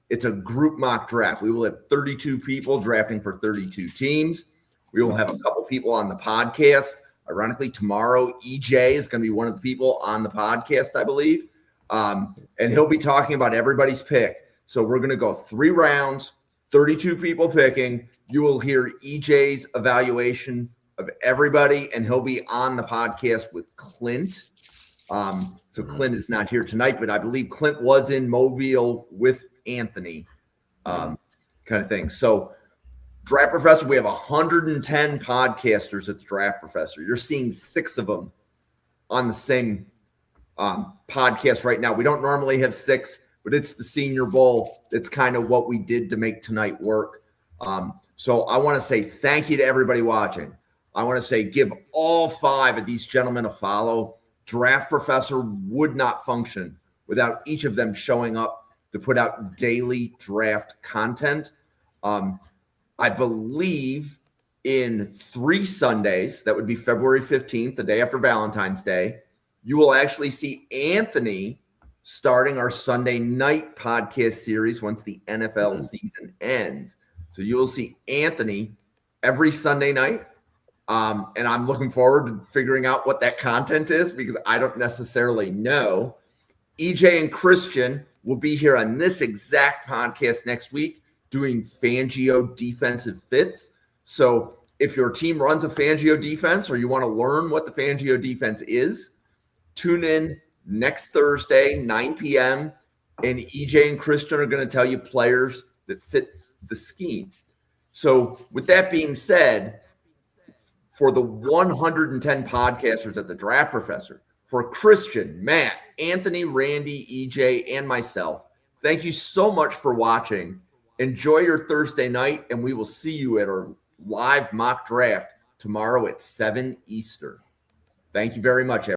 It's a group mock draft. We will have 32 people drafting for 32 teams. We will have a couple people on the podcast. Ironically, tomorrow, EJ is going to be one of the people on the podcast, I believe. And he'll be talking about everybody's pick. So we're going to go 3 rounds, 32 people picking. You will hear EJ's evaluation of everybody, and he'll be on the podcast with Clint. So Clint is not here tonight, but I believe Clint was in Mobile with Anthony, kind of thing. So Draft Professor, we have 110 podcasters at the Draft Professor. You're seeing 6 of them on the same podcast right now. We don't normally have 6, but it's the Senior Bowl. It's kind of what we did to make tonight work. So I want to say thank you to everybody watching. I want to say give all 5 of these gentlemen a follow. Draft Professor would not function without each of them showing up to put out daily draft content. I believe in 3 Sundays, that would be February 15th, the day after Valentine's Day, you will actually see Anthony starting our Sunday night podcast series once the NFL season ends. So you will see Anthony every Sunday night. And I'm looking forward to figuring out what that content is because I don't necessarily know. EJ and Christian will be here on this exact podcast next week doing Fangio defensive fits. So if your team runs a Fangio defense or you want to learn what the Fangio defense is, tune in next Thursday, 9 p.m. And EJ and Christian are going to tell you players that fit the scheme. So with that being said, for the 110 podcasters at the Draft Professor, for Christian, Matt, Anthony, Randy, EJ, and myself, thank you so much for watching. Enjoy your Thursday night, and we will see you at our live mock draft tomorrow at 7 Eastern. Thank you very much, everyone.